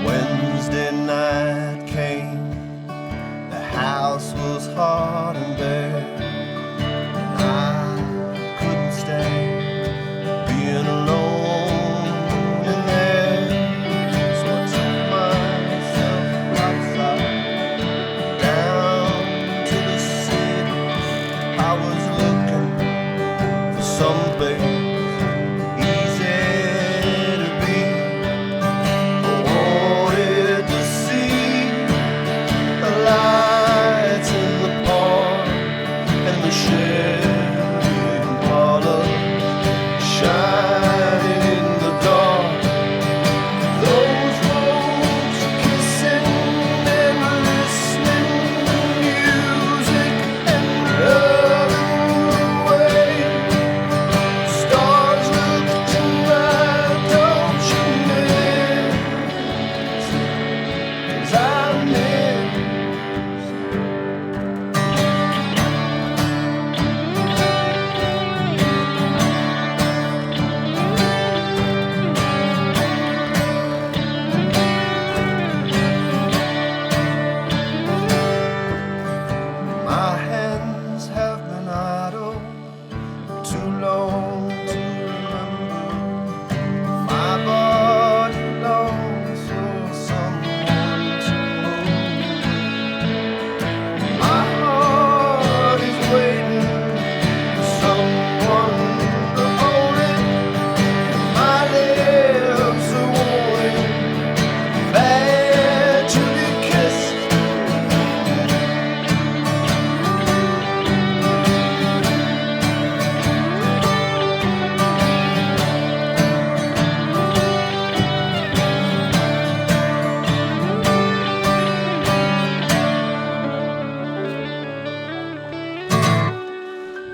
Speaker 21: Wednesday night came, the house was hot and bare, and I couldn't stand being alone in there. So I took myself outside, down to the city. I was looking for some place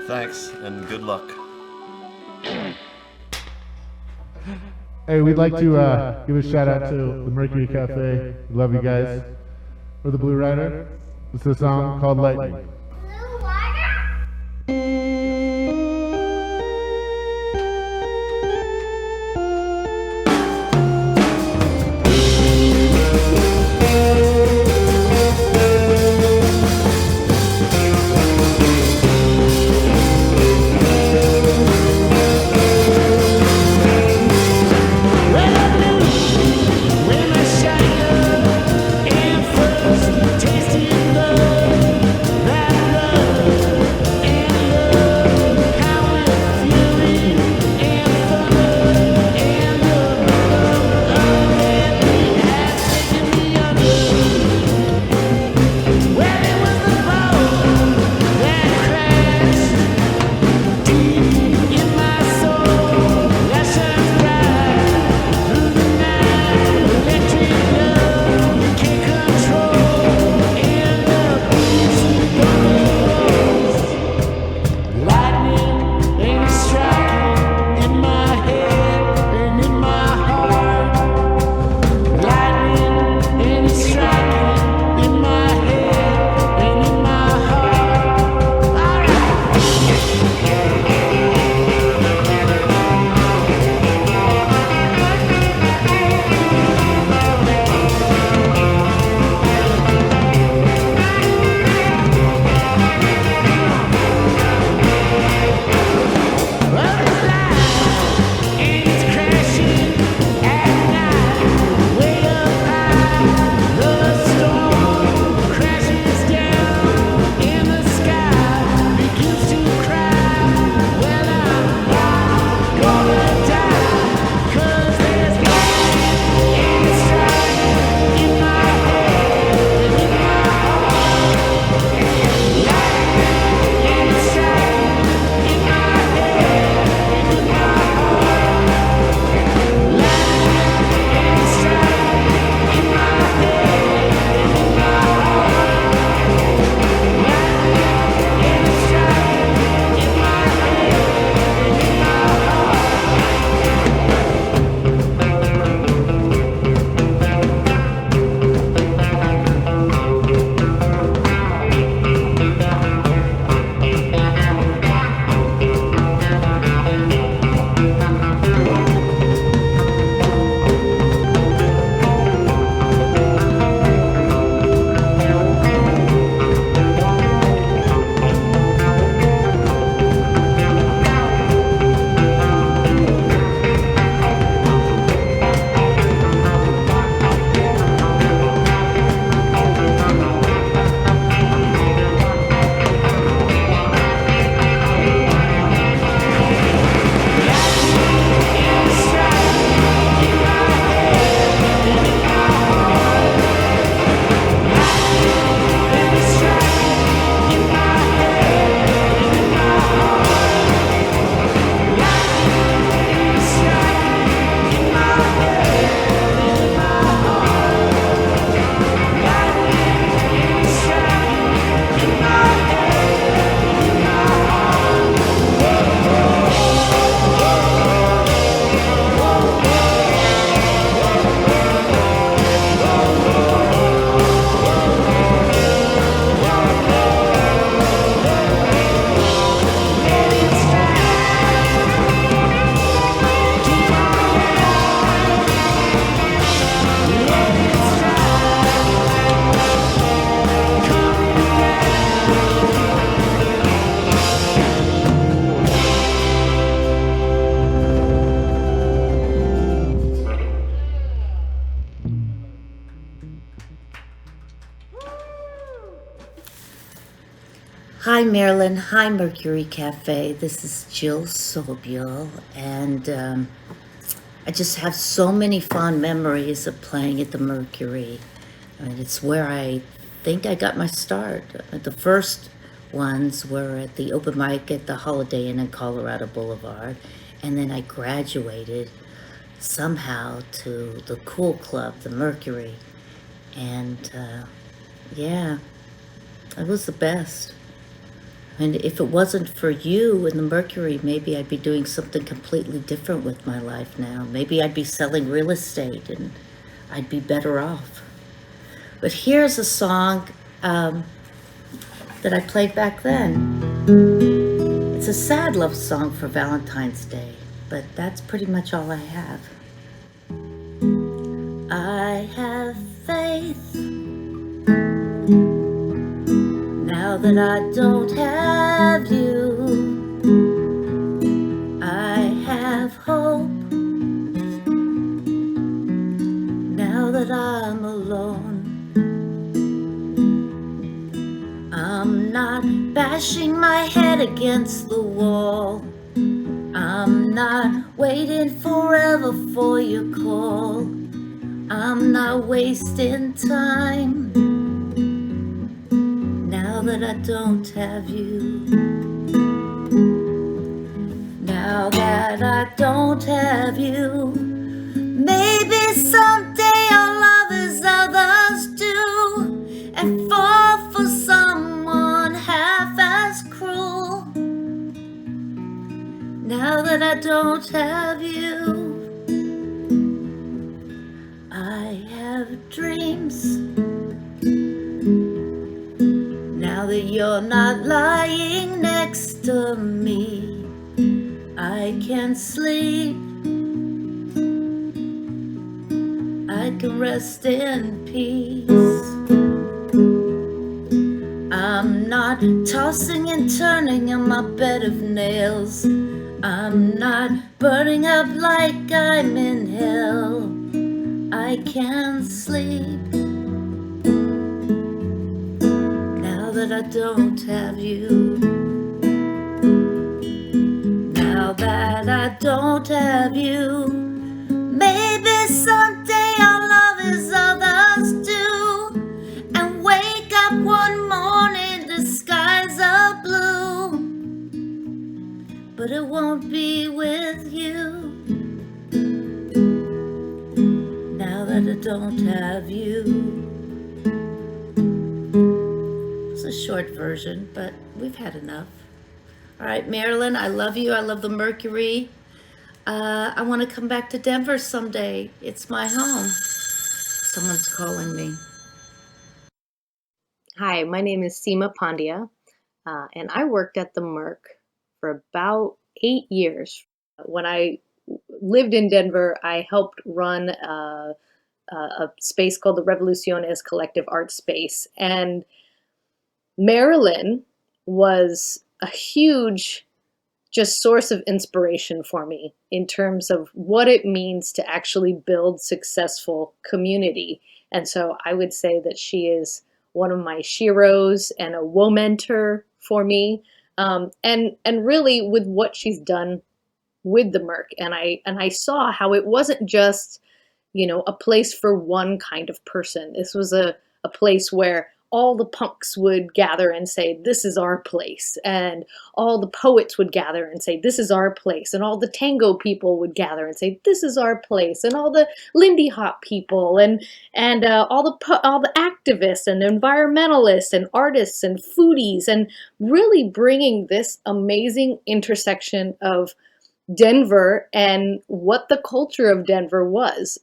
Speaker 22: Thanks, and good luck.
Speaker 23: Hey, we'd like to give a shout out to the Mercury Cafe. We love you guys. For the Blue Rider, this is a song called Lightning.
Speaker 24: Tasty love that
Speaker 2: Hi, Marilyn. Hi, Mercury Cafe. This is Jill Sobule, and I just have so many fond memories of playing at the Mercury. I mean, it's where I think I got my start. The first ones were at the open mic at the Holiday Inn in Colorado Boulevard, and then I graduated somehow to the cool club, the Mercury, and yeah, it was the best. And if it wasn't for you and the Mercury, maybe I'd be doing something completely different with my life now. Maybe I'd be selling real estate and I'd be better off. But here's a song that I played back then. It's a sad love song for Valentine's Day, but that's pretty much all I have. I have faith now that I don't have you. I have hope now that I'm alone. I'm not bashing my head against the wall. I'm not waiting forever for your call. I'm not wasting time now that I don't have you. Now that I don't have you, maybe someday I'll love as others do and fall for someone half as cruel. Now that I don't have you, I have dreams. Now that you're not lying next to me, I can sleep. I can rest in peace. I'm not tossing and turning in my bed of nails. I'm not burning up like I'm in hell. I can sleep now that I don't have you. Now that I don't have you, maybe someday I'll love as others do and wake up one morning the skies are blue, but it won't be with you. Now that I don't have you. It's a short version, but we've had enough. All right, Marilyn, I love you. I love the Mercury. I want to come back to Denver someday. It's my home. Someone's calling me.
Speaker 3: Hi, my name is Seema Pandya, and I worked at the Merc for about 8 years. When I lived in Denver, I helped run a space called the Revoluciones Collective Art Space. And Marilyn was a huge just source of inspiration for me in terms of what it means to actually build successful community. And so I would say that she is one of my sheroes and a womentor for me. And really with what she's done with the Merc. And I saw how it wasn't just, a place for one kind of person. This was a place where all the punks would gather and say, this is our place. And all the poets would gather and say, this is our place. And all the tango people would gather and say, this is our place. And all the Lindy Hop people and all the activists and environmentalists and artists and foodies, and really bringing this amazing intersection of Denver and what the culture of Denver was.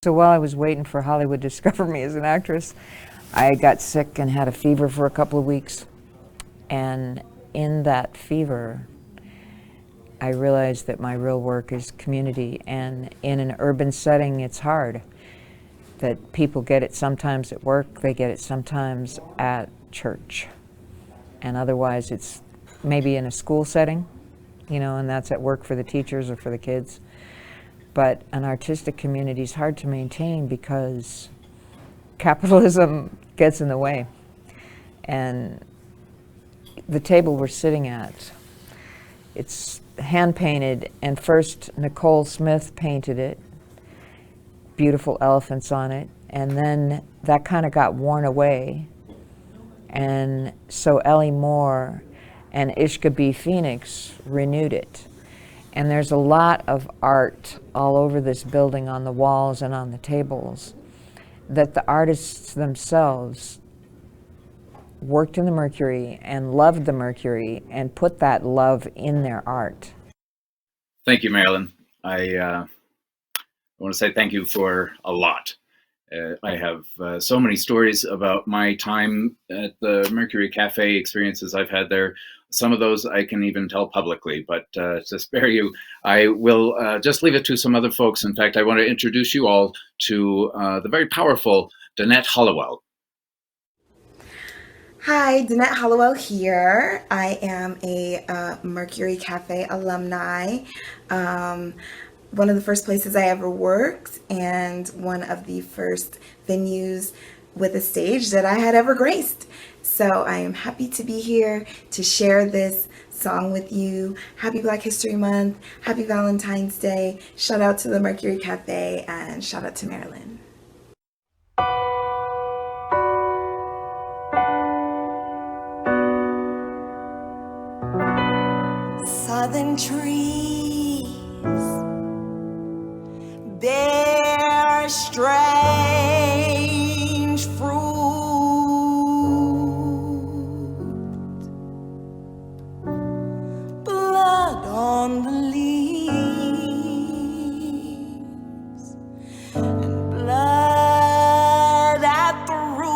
Speaker 4: So while I was waiting for Hollywood to discover me as an actress, I got sick and had a fever for a couple of weeks. And in that fever, I realized that my real work is community. And in an urban setting, it's hard. That people get it sometimes at work, they get it sometimes at church. And otherwise, it's maybe in a school setting, and that's at work for the teachers or for the kids. But an artistic community is hard to maintain because capitalism gets in the way. And the table we're sitting at, it's hand painted, and first Nicole Smith painted it, beautiful elephants on it, and then that kind of got worn away. And so Ellie Moore and Ishka B. Phoenix renewed it. And there's a lot of art all over this building, on the walls and on the tables, that the artists themselves worked in the Mercury and loved the Mercury and put that love in their art.
Speaker 1: Thank you, Marilyn. I want to say thank you for a lot. I have so many stories about my time at the Mercury Cafe, experiences I've had there. Some of those I can even tell publicly, but to spare you, I will just leave it to some other folks. In fact, I want to introduce you all to the very powerful Danette Hollowell.
Speaker 7: Hi, Danette Hollowell here. I am a Mercury Cafe alumni. One of the first places I ever worked, and one of the first venues with a stage that I had ever graced. So I am happy to be here to share this song with you. Happy Black History Month, happy Valentine's Day. Shout out to the Mercury Cafe, and shout out to Marilyn.
Speaker 8: Southern trees bear strange fruit, blood on the leaves, and blood at the root.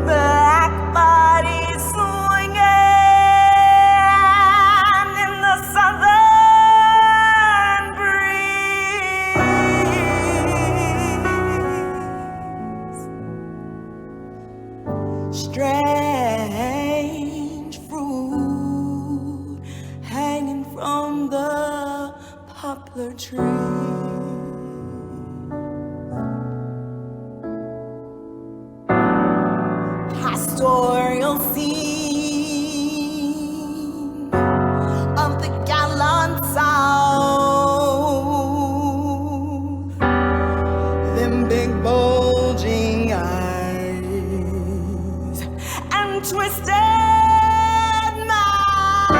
Speaker 8: Black bodies swinging in the southern breeze. Strange fruit hanging from the poplar tree. Pastoral scene of the gallant South, them big bulging eyes and twisted mouth,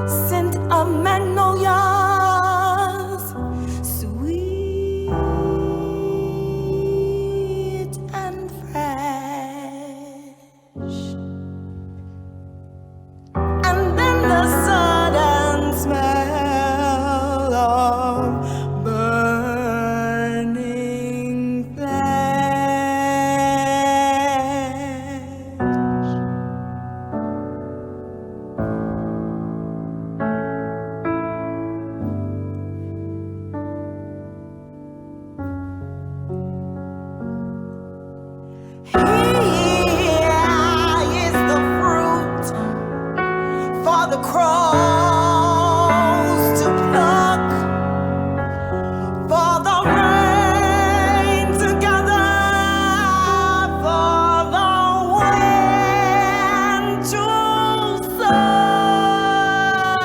Speaker 8: scent of magnolias, sweet and fresh, and then the sudden smell of burning flesh. Here is the fruit for the crows to pluck, for the rain to gather, for the wind to suck,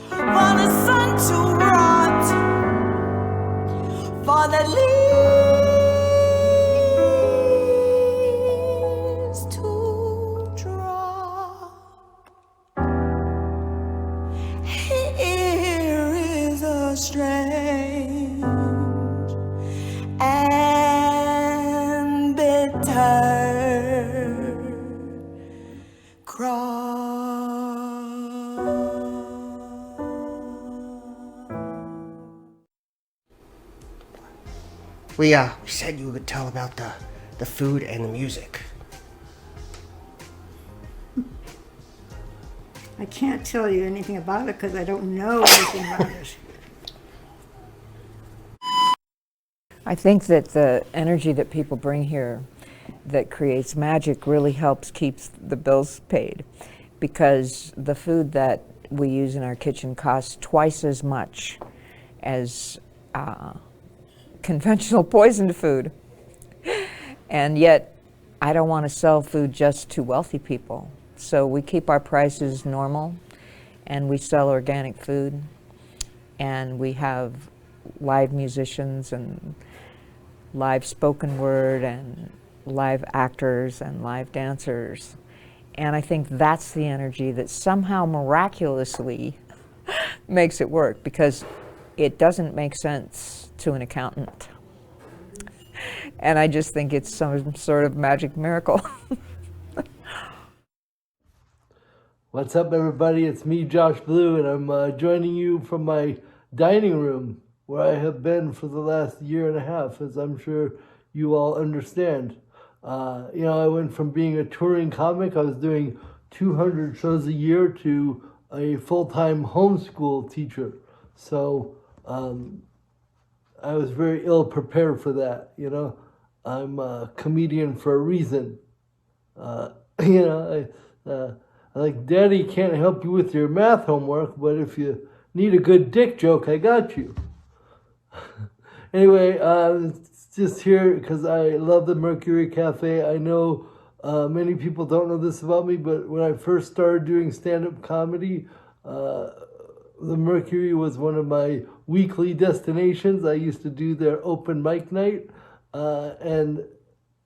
Speaker 8: for the sun to rot, for the leaves to drop. Here is a strange and bitter
Speaker 5: We said you would tell about the food and the music.
Speaker 6: I can't tell you anything about it because I don't know anything about it.
Speaker 4: I think that the energy that people bring here, that creates magic really helps keeps the bills paid, because the food that we use in our kitchen costs twice as much as conventional poisoned food. And yet, I don't want to sell food just to wealthy people. So we keep our prices normal, and we sell organic food, and we have live musicians and live spoken word and live actors and live dancers. And I think that's the energy that somehow miraculously makes it work, because it doesn't make sense to an accountant. And I just think it's some sort of magic miracle.
Speaker 10: What's up, everybody? It's me, Josh Blue, and I'm joining you from my dining room, where I have been for the last year and a half, as I'm sure you all understand. I went from being a touring comic, I was doing 200 shows a year, to a full-time homeschool teacher. So I was very ill prepared for that, I'm a comedian for a reason. Like, Daddy can't help you with your math homework, but if you need a good dick joke, I got you. Anyway, just here because I love the Mercury Cafe. I know many people don't know this about me, but when I first started doing stand-up comedy, the Mercury was one of my weekly destinations. I used to do their open mic night, and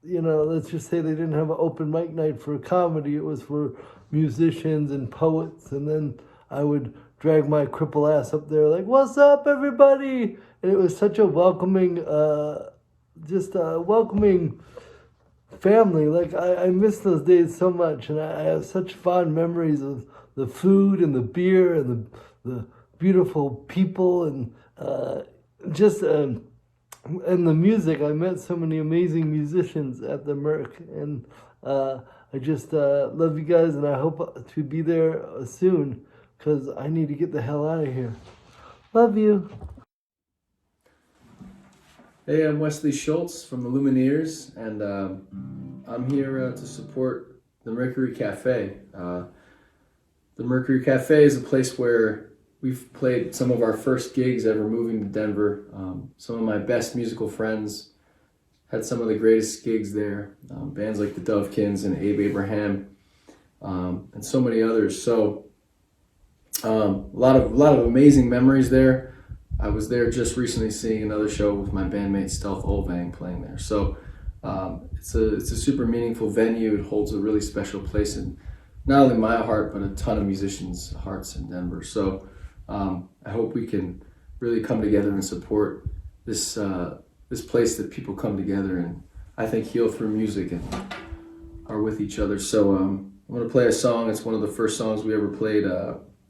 Speaker 10: let's just say they didn't have an open mic night for comedy. It was for musicians and poets, and then I would drag my cripple ass up there like, "What's up, everybody?" And it was such a welcoming, welcoming family. Like, I miss those days so much, and I have such fond memories of the food and the beer and the beautiful people and and the music. I met so many amazing musicians at the Merc, and I just love you guys, and I hope to be there soon, because I need to get the hell out of here. Love you.
Speaker 12: Hey, I'm Wesley Schultz from the Lumineers, and I'm here to support the Mercury Cafe. The Mercury Cafe is a place where we've played some of our first gigs ever moving to Denver. Some of my best musical friends had some of the greatest gigs there. Bands like the Dovekins and Abe Abraham, and so many others. So a lot of amazing memories there. I was there just recently seeing another show with my bandmate Stealth Olvang playing there. So it's a super meaningful venue. It holds a really special place in not only my heart, but a ton of musicians' hearts in Denver. So I hope we can really come together and support this place that people come together and I think heal through music and are with each other. So I'm going to play a song. It's one of the first songs we ever played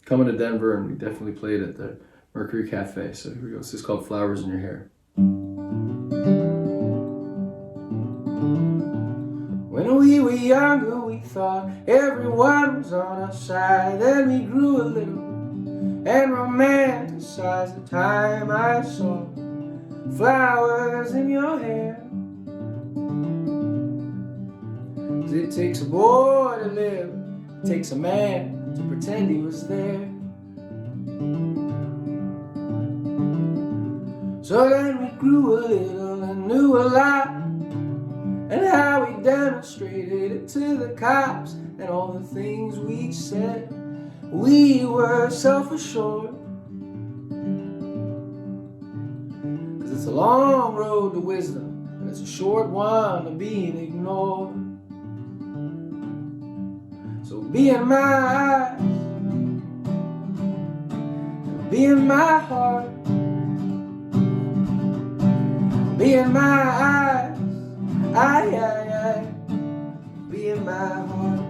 Speaker 12: coming to Denver, and we definitely played at the Mercury Cafe. So here we go. This is called Flowers in Your Hair. When we were younger, we thought everyone was on our side. Then we grew a little and romanticized the time I saw flowers in your hair. 'Cause it takes a boy to live, it takes a man to pretend he was there. So then we grew a little and knew a lot, and how we demonstrated it to the cops, and all the things we said. We were self-assured, 'cause it's a long road to wisdom, and it's a short one to being ignored. So be in my eyes, and be in my heart. Be in my eyes, aye, be in my heart.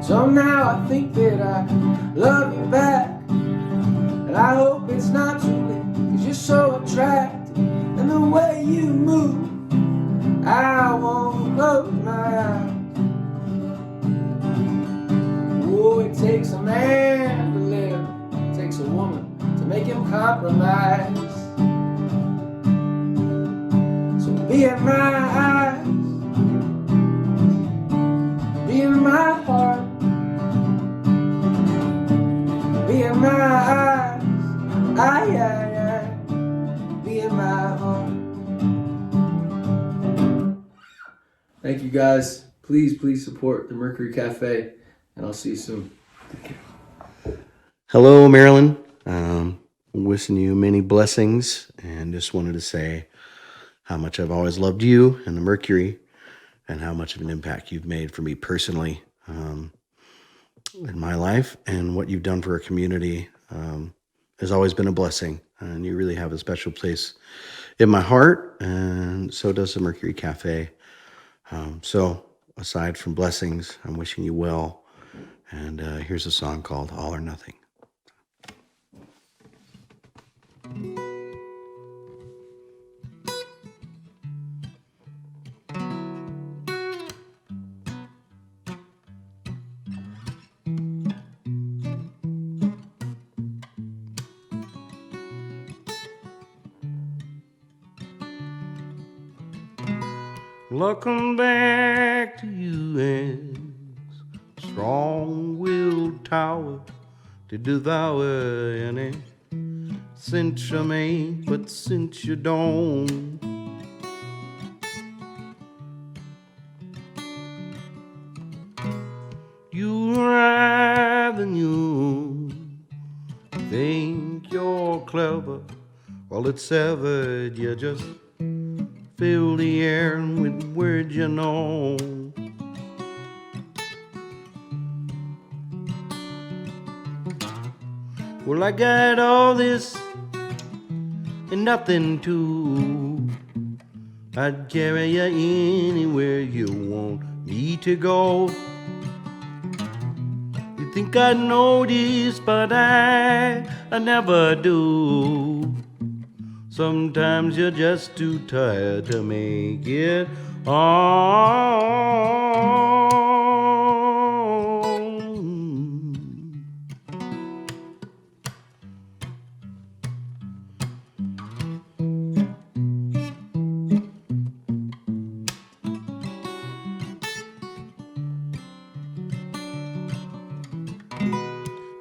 Speaker 12: So now I think that I love you back, and I hope it's not too late, 'cause you're so attractive, and the way you move, I won't close my eyes. Oh, it takes a man to live, it takes a woman to make him compromise.
Speaker 11: Be in my eyes, be in my heart, be in my eyes, aye, be in my heart.
Speaker 12: Thank you guys. Please support the Mercury Cafe, and I'll see you soon. Take care.
Speaker 13: Hello, Marilyn. Wishing you many blessings, and just wanted to say how much I've always loved you and the Mercury, and how much of an impact you've made for me personally in my life, and what you've done for our community has always been a blessing, and you really have a special place in my heart, and so does the Mercury Cafe. So aside from blessings, I'm wishing you well, and here's a song called All or Nothing. Looking back to you as strong-willed tower to devour any since you may, but since you don't, you arrive and you think you're clever. Well, it's severed, you just fill the air with words you know. Well, I got all this and nothing too. I'd carry you anywhere you want me to go. You think I know this, but I never do. Sometimes you're just too tired to make it on.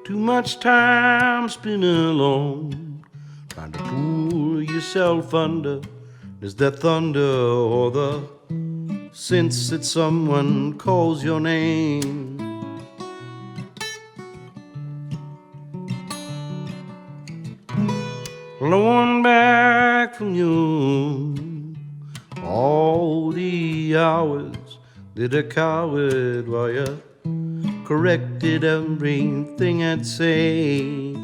Speaker 13: Too much time spent alone, trying to pull yourself under. Is that thunder or the sense that someone calls your name? Blowing back from you all the hours that a coward while you corrected everything I'd say.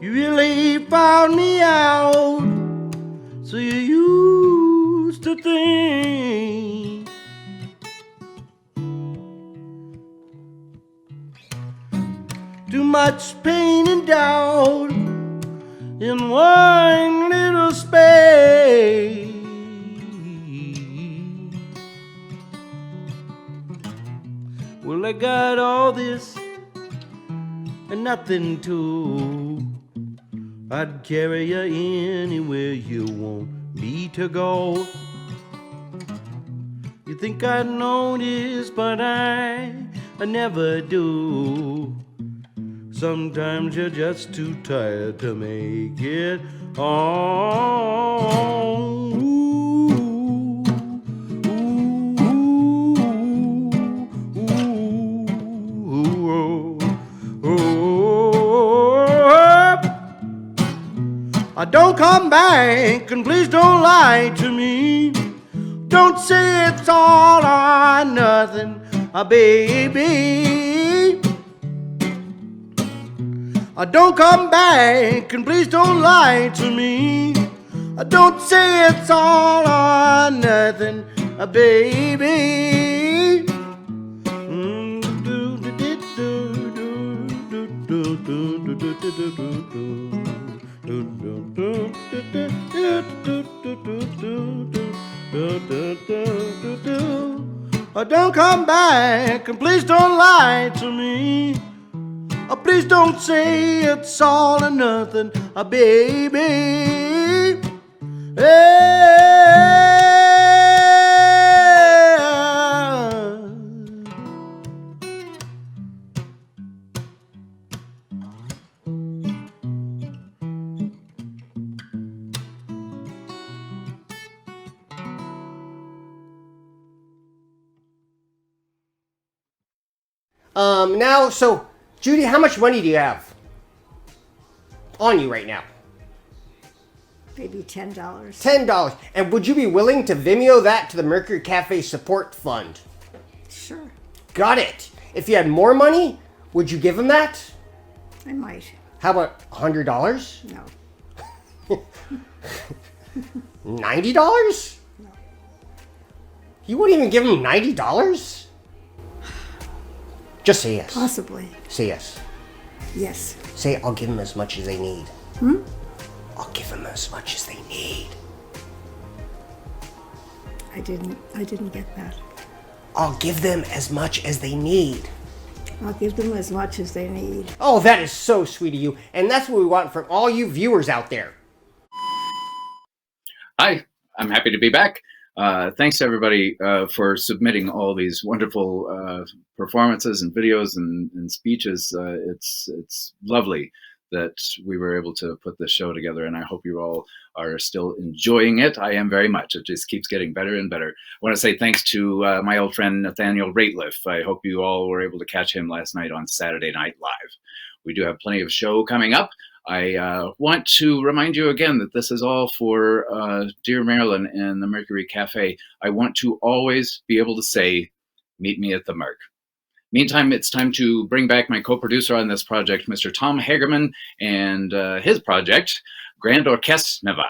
Speaker 13: You really found me out, so you used to think. Too much pain and doubt in one little space. Well, I got all this and nothing too. I'd carry you anywhere you want me to go. You think I know this, but I never do. Sometimes you're just too tired to make it on. Don't come back and please don't lie to me. Don't say it's all or nothing, baby. Don't come back and please don't lie to me. Don't say it's all or nothing, baby. Don't come back and please don't lie to me. please don't say it's all or nothing, baby.
Speaker 5: Now, so, Judy, how much money do you have on you right now?
Speaker 6: Maybe $10.
Speaker 5: $10. And would you be willing to Vimeo that to the Mercury Cafe Support Fund?
Speaker 6: Sure.
Speaker 5: Got it. If you had more money, would you give him that?
Speaker 6: I might.
Speaker 5: How about $100?
Speaker 6: No.
Speaker 5: $90?
Speaker 6: No.
Speaker 5: You wouldn't even give him $90? Just say yes.
Speaker 6: Possibly.
Speaker 5: Say yes.
Speaker 6: Yes.
Speaker 5: Say, I'll give them as much as they need.
Speaker 6: Hmm?
Speaker 5: I'll give them as much as they need.
Speaker 6: I didn't get that.
Speaker 5: I'll give them as much as they need.
Speaker 6: I'll give them as much as they need.
Speaker 5: Oh, that is so sweet of you. And that's what we want from all you viewers out there.
Speaker 1: Hi, I'm happy to be back. Thanks to everybody for submitting all these wonderful performances and videos and speeches. It's lovely that we were able to put this show together, and I hope you all are still enjoying it. I am very much. It just keeps getting better and better. I want to say thanks to my old friend Nathaniel Rateliff. I hope you all were able to catch him last night on Saturday Night Live. We do have plenty of show coming up. I want to remind you again that this is all for dear Marilyn and the Mercury Cafe. I want to always be able to say, meet me at the Merc. Meantime, it's time to bring back my co-producer on this project, Mr. Tom Hagerman, and his project, Grand Orchestre Navarre.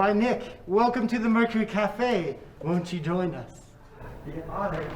Speaker 5: Why, Nick, welcome to the Mercury Cafe. Won't you join us? Be honored.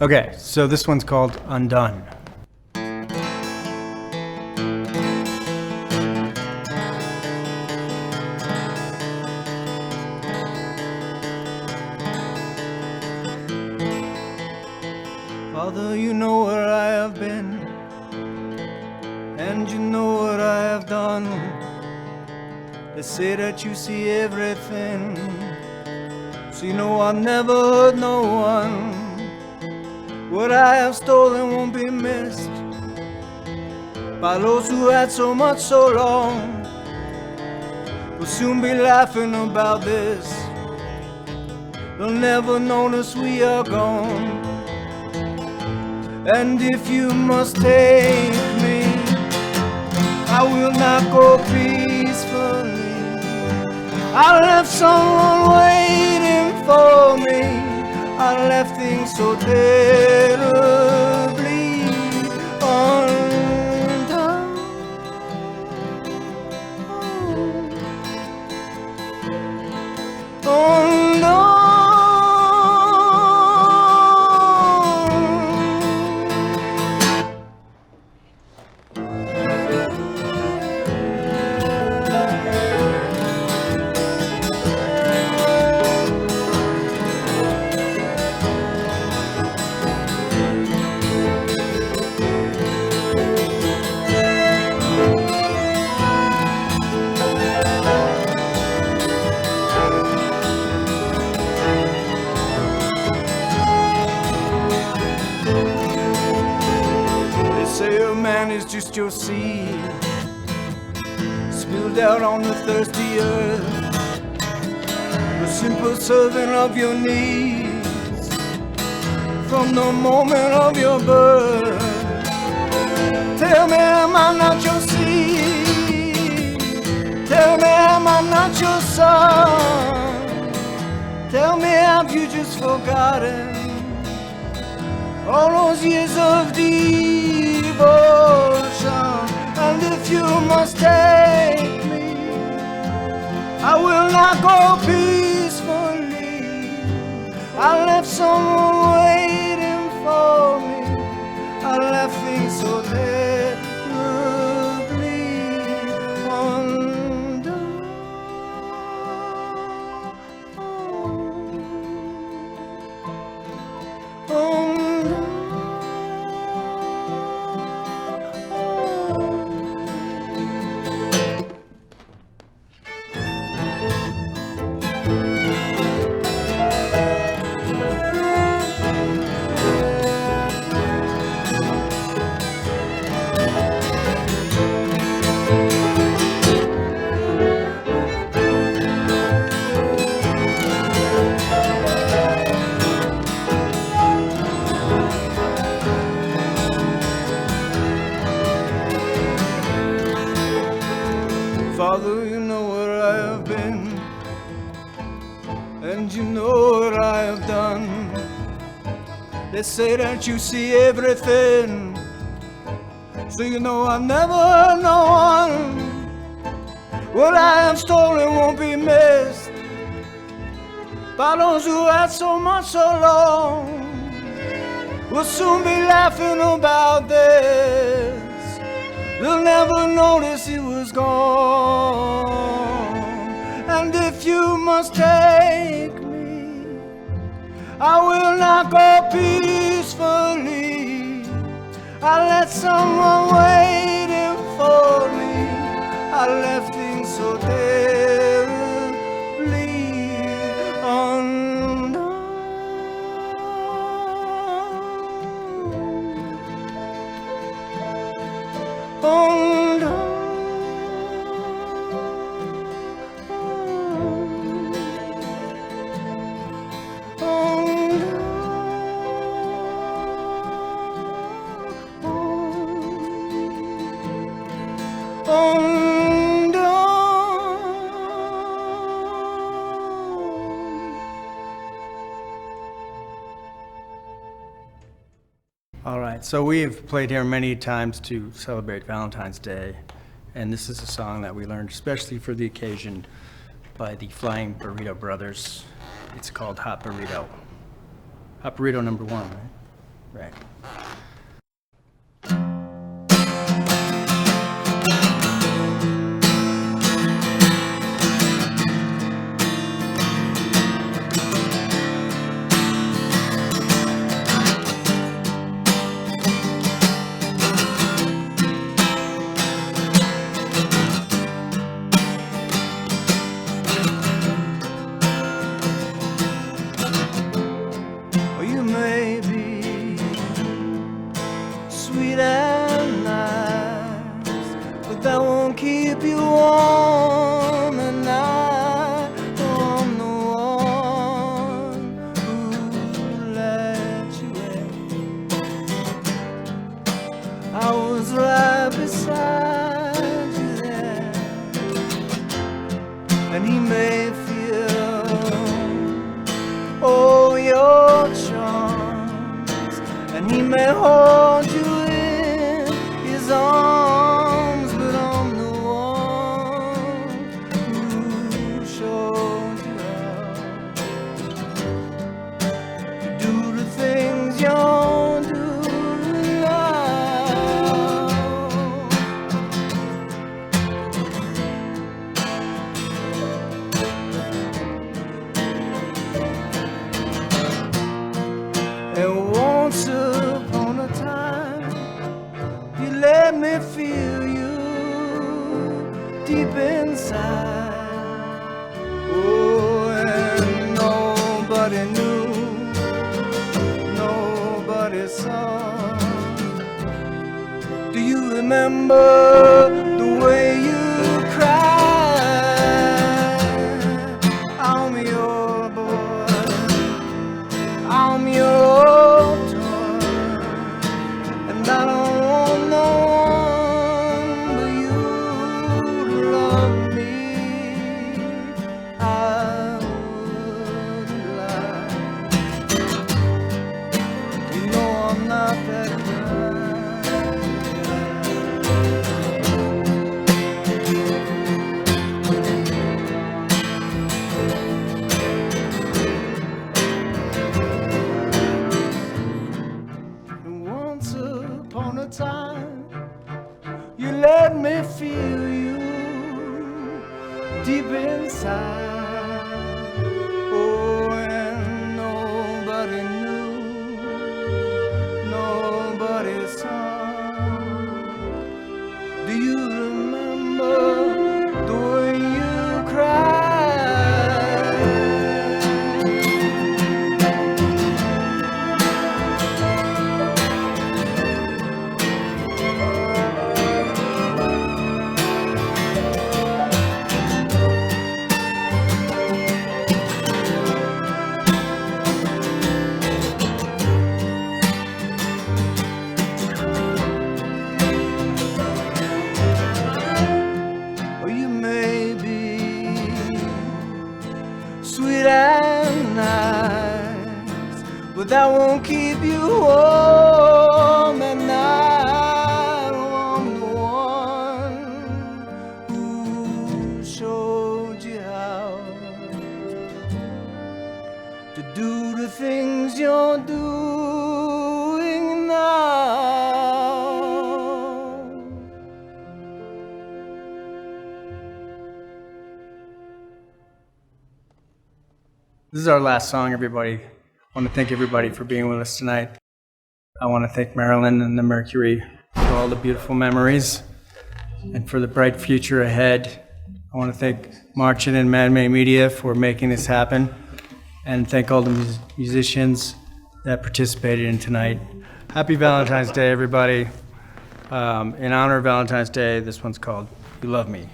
Speaker 14: Okay, so this one's called Undone. Father, you know where I have been, and you know what I have done. They say that you see everything, so you know I never hurt no one. What I have stolen won't be missed by those who had so much so long. We'll soon be laughing about this. They'll never notice we are gone. And if you must take me, I will not go peacefully. I left someone waiting for me. I left things so terribly undone. Undone. Is just your seed spilled out on the thirsty earth, a simple servant of your needs from the moment of your birth. Tell me, am I not your seed? Tell me, am I not your son? Tell me, forgotten. All those years of devotion, and if you must take me, I will not go peacefully. I left someone waiting for me. I left things so terribly undone. Father, you know where I have been, and you know what I have done. They say that you see everything, so you know I've never hurt no one. What I have stolen won't be missed by those who had so much so long. We'll soon be laughing about this. They'll never notice it was gone. And if you must take me, I will not go peacefully. I let someone waiting for me. I left things so terribly undone.
Speaker 15: All right, so we've played here many times to celebrate Valentine's Day, and this is a song that we learned especially for the occasion by the Flying Burrito Brothers. It's called Hot Burrito. Hot Burrito number 1, right? Right.
Speaker 14: sweet and nice, but that won't keep you warm at night. I'm the one who showed you how to do the things you're doing now. This is our last song, everybody. I want to thank everybody for being with us tonight. I want to thank Marilyn and the Mercury for all the beautiful memories and for the bright future ahead. I want to thank Marchin and Man-Made Media for making this happen, and thank all the musicians that participated in tonight. Happy Valentine's Day, everybody. In honor of Valentine's Day, this one's called You Love Me.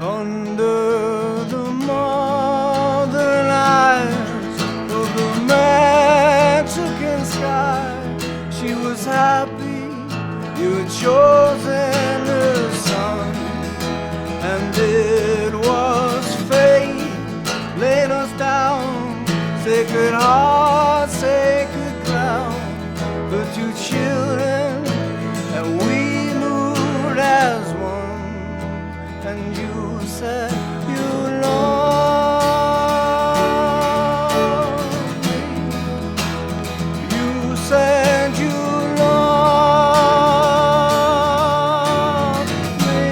Speaker 14: Under the northern eyes of the Mexican sky, she was happy you had chosen the sun, and it was fate laid us down, sacred heart, sacred ground, for two children, and we moved as one, and you said you love me. You said you love me.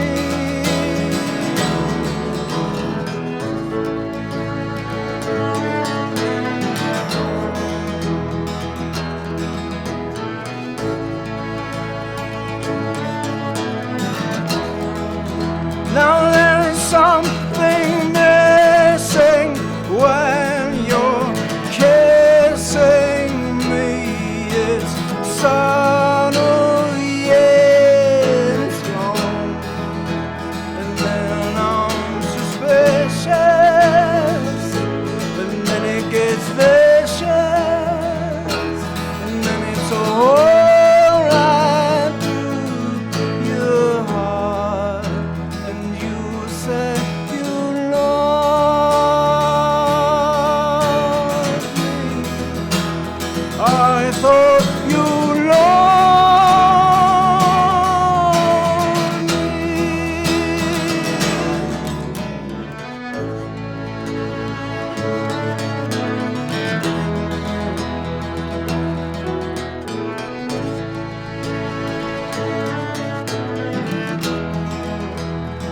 Speaker 14: Now there's something missing when you're kissing me. It's subtle yet it's gone, and then I'm suspicious, and then it gets vicious, and then it's all right to your heart, and you say you love me. I thought you loved me.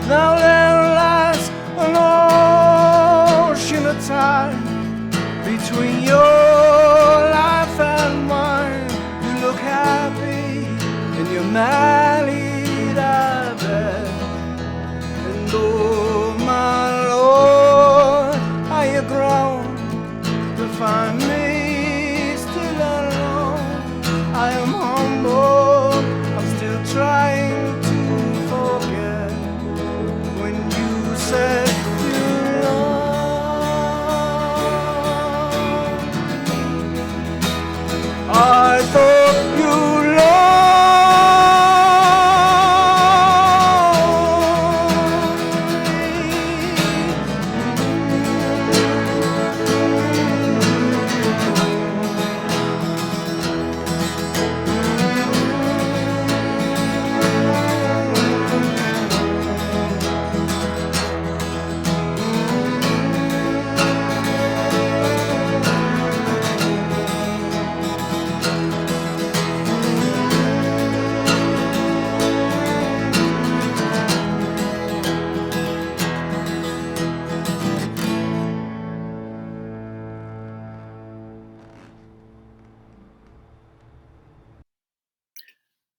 Speaker 14: Now there lies an ocean of time between your life and mine. You look happy and you're married, I bet. And oh my Lord, how you grown to find me still alone. I am humble, I'm still trying to forget when you said you love me. I thought you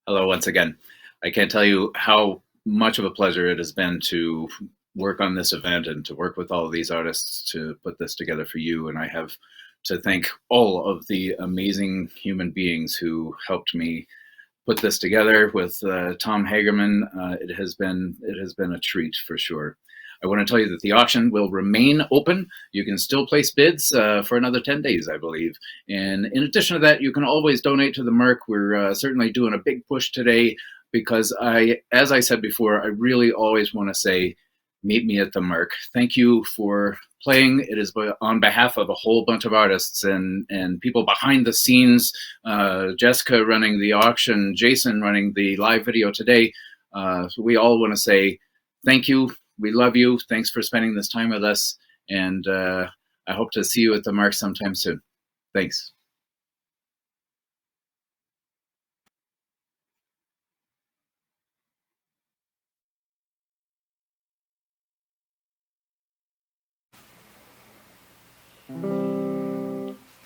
Speaker 1: Hello once again. I can't tell you how much of a pleasure it has been to work on this event and to work with all of these artists to put this together for you. And I have to thank all of the amazing human beings who helped me put this together with Tom Hagerman. It has been a treat for sure. I want to tell you that the auction will remain open. You can still place bids for another 10 days, I believe. And in addition to that, you can always donate to the Merc. We're certainly doing a big push today because as I said before, I really always want to say, meet me at the Merc. Thank you for playing. It is on behalf of a whole bunch of artists and people behind the scenes, Jessica running the auction, Jason running the live video today. So we all want to say thank you. We love you. Thanks for spending this time with us. And I hope to see you at the Merc sometime soon. Thanks.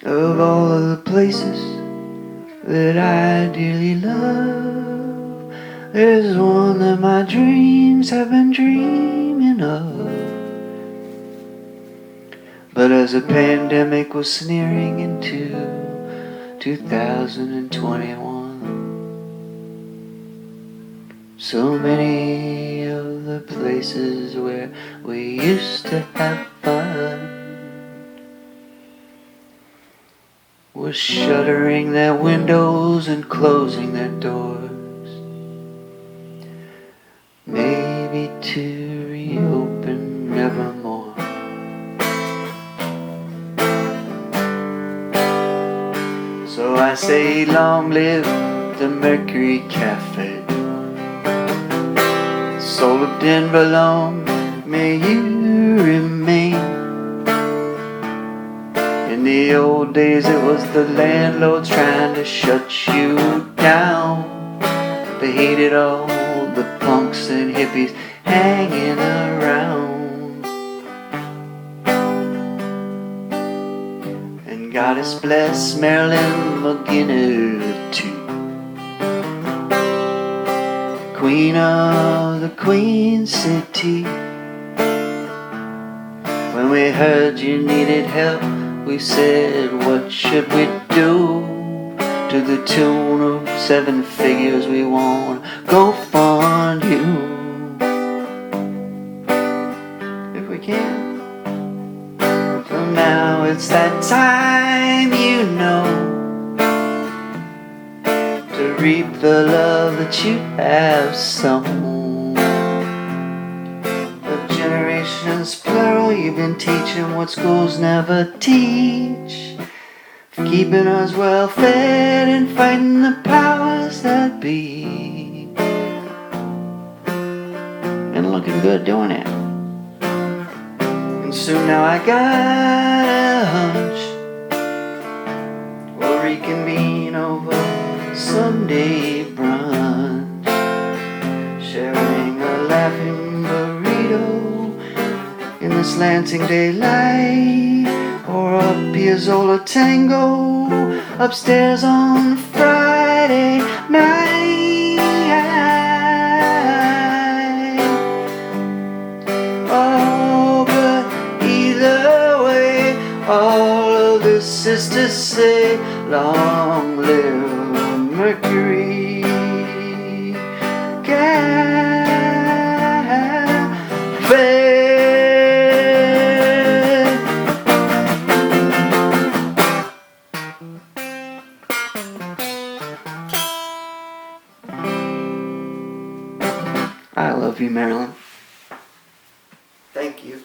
Speaker 16: Of all of the places that I dearly love, there's one that my dreams have been dreaming of. But as the pandemic was sneering into 2021, so many of the places where we used to have fun was shuttering their windows and closing their doors, maybe to reopen nevermore. So I say, long live the Mercury Cafe. Soul of Denver, long may you remain. In the old days it was the landlords trying to shut you down. They hated all the punks and hippies hanging around. And God has blessed Marilyn McGinnis too, Queen of the Queen City. When we heard you needed help, we said, what should we do? To the tune of 7 figures, we won't go fund you. If we can. So now it's that time, you know, to reap the love that you have sown. Generations plural, you've been teaching what schools never teach, keeping us well fed and fighting the powers that be, and looking good doing it. And soon now I got a hunch we'll reconvene over Sunday brunch, sharing a laughing burrito in the slanting daylight, or a Piazzolla tango upstairs on Friday night. Oh, but either way, all of the sisters say, long live Mercury Cafe. I love you, Marilyn. Thank you.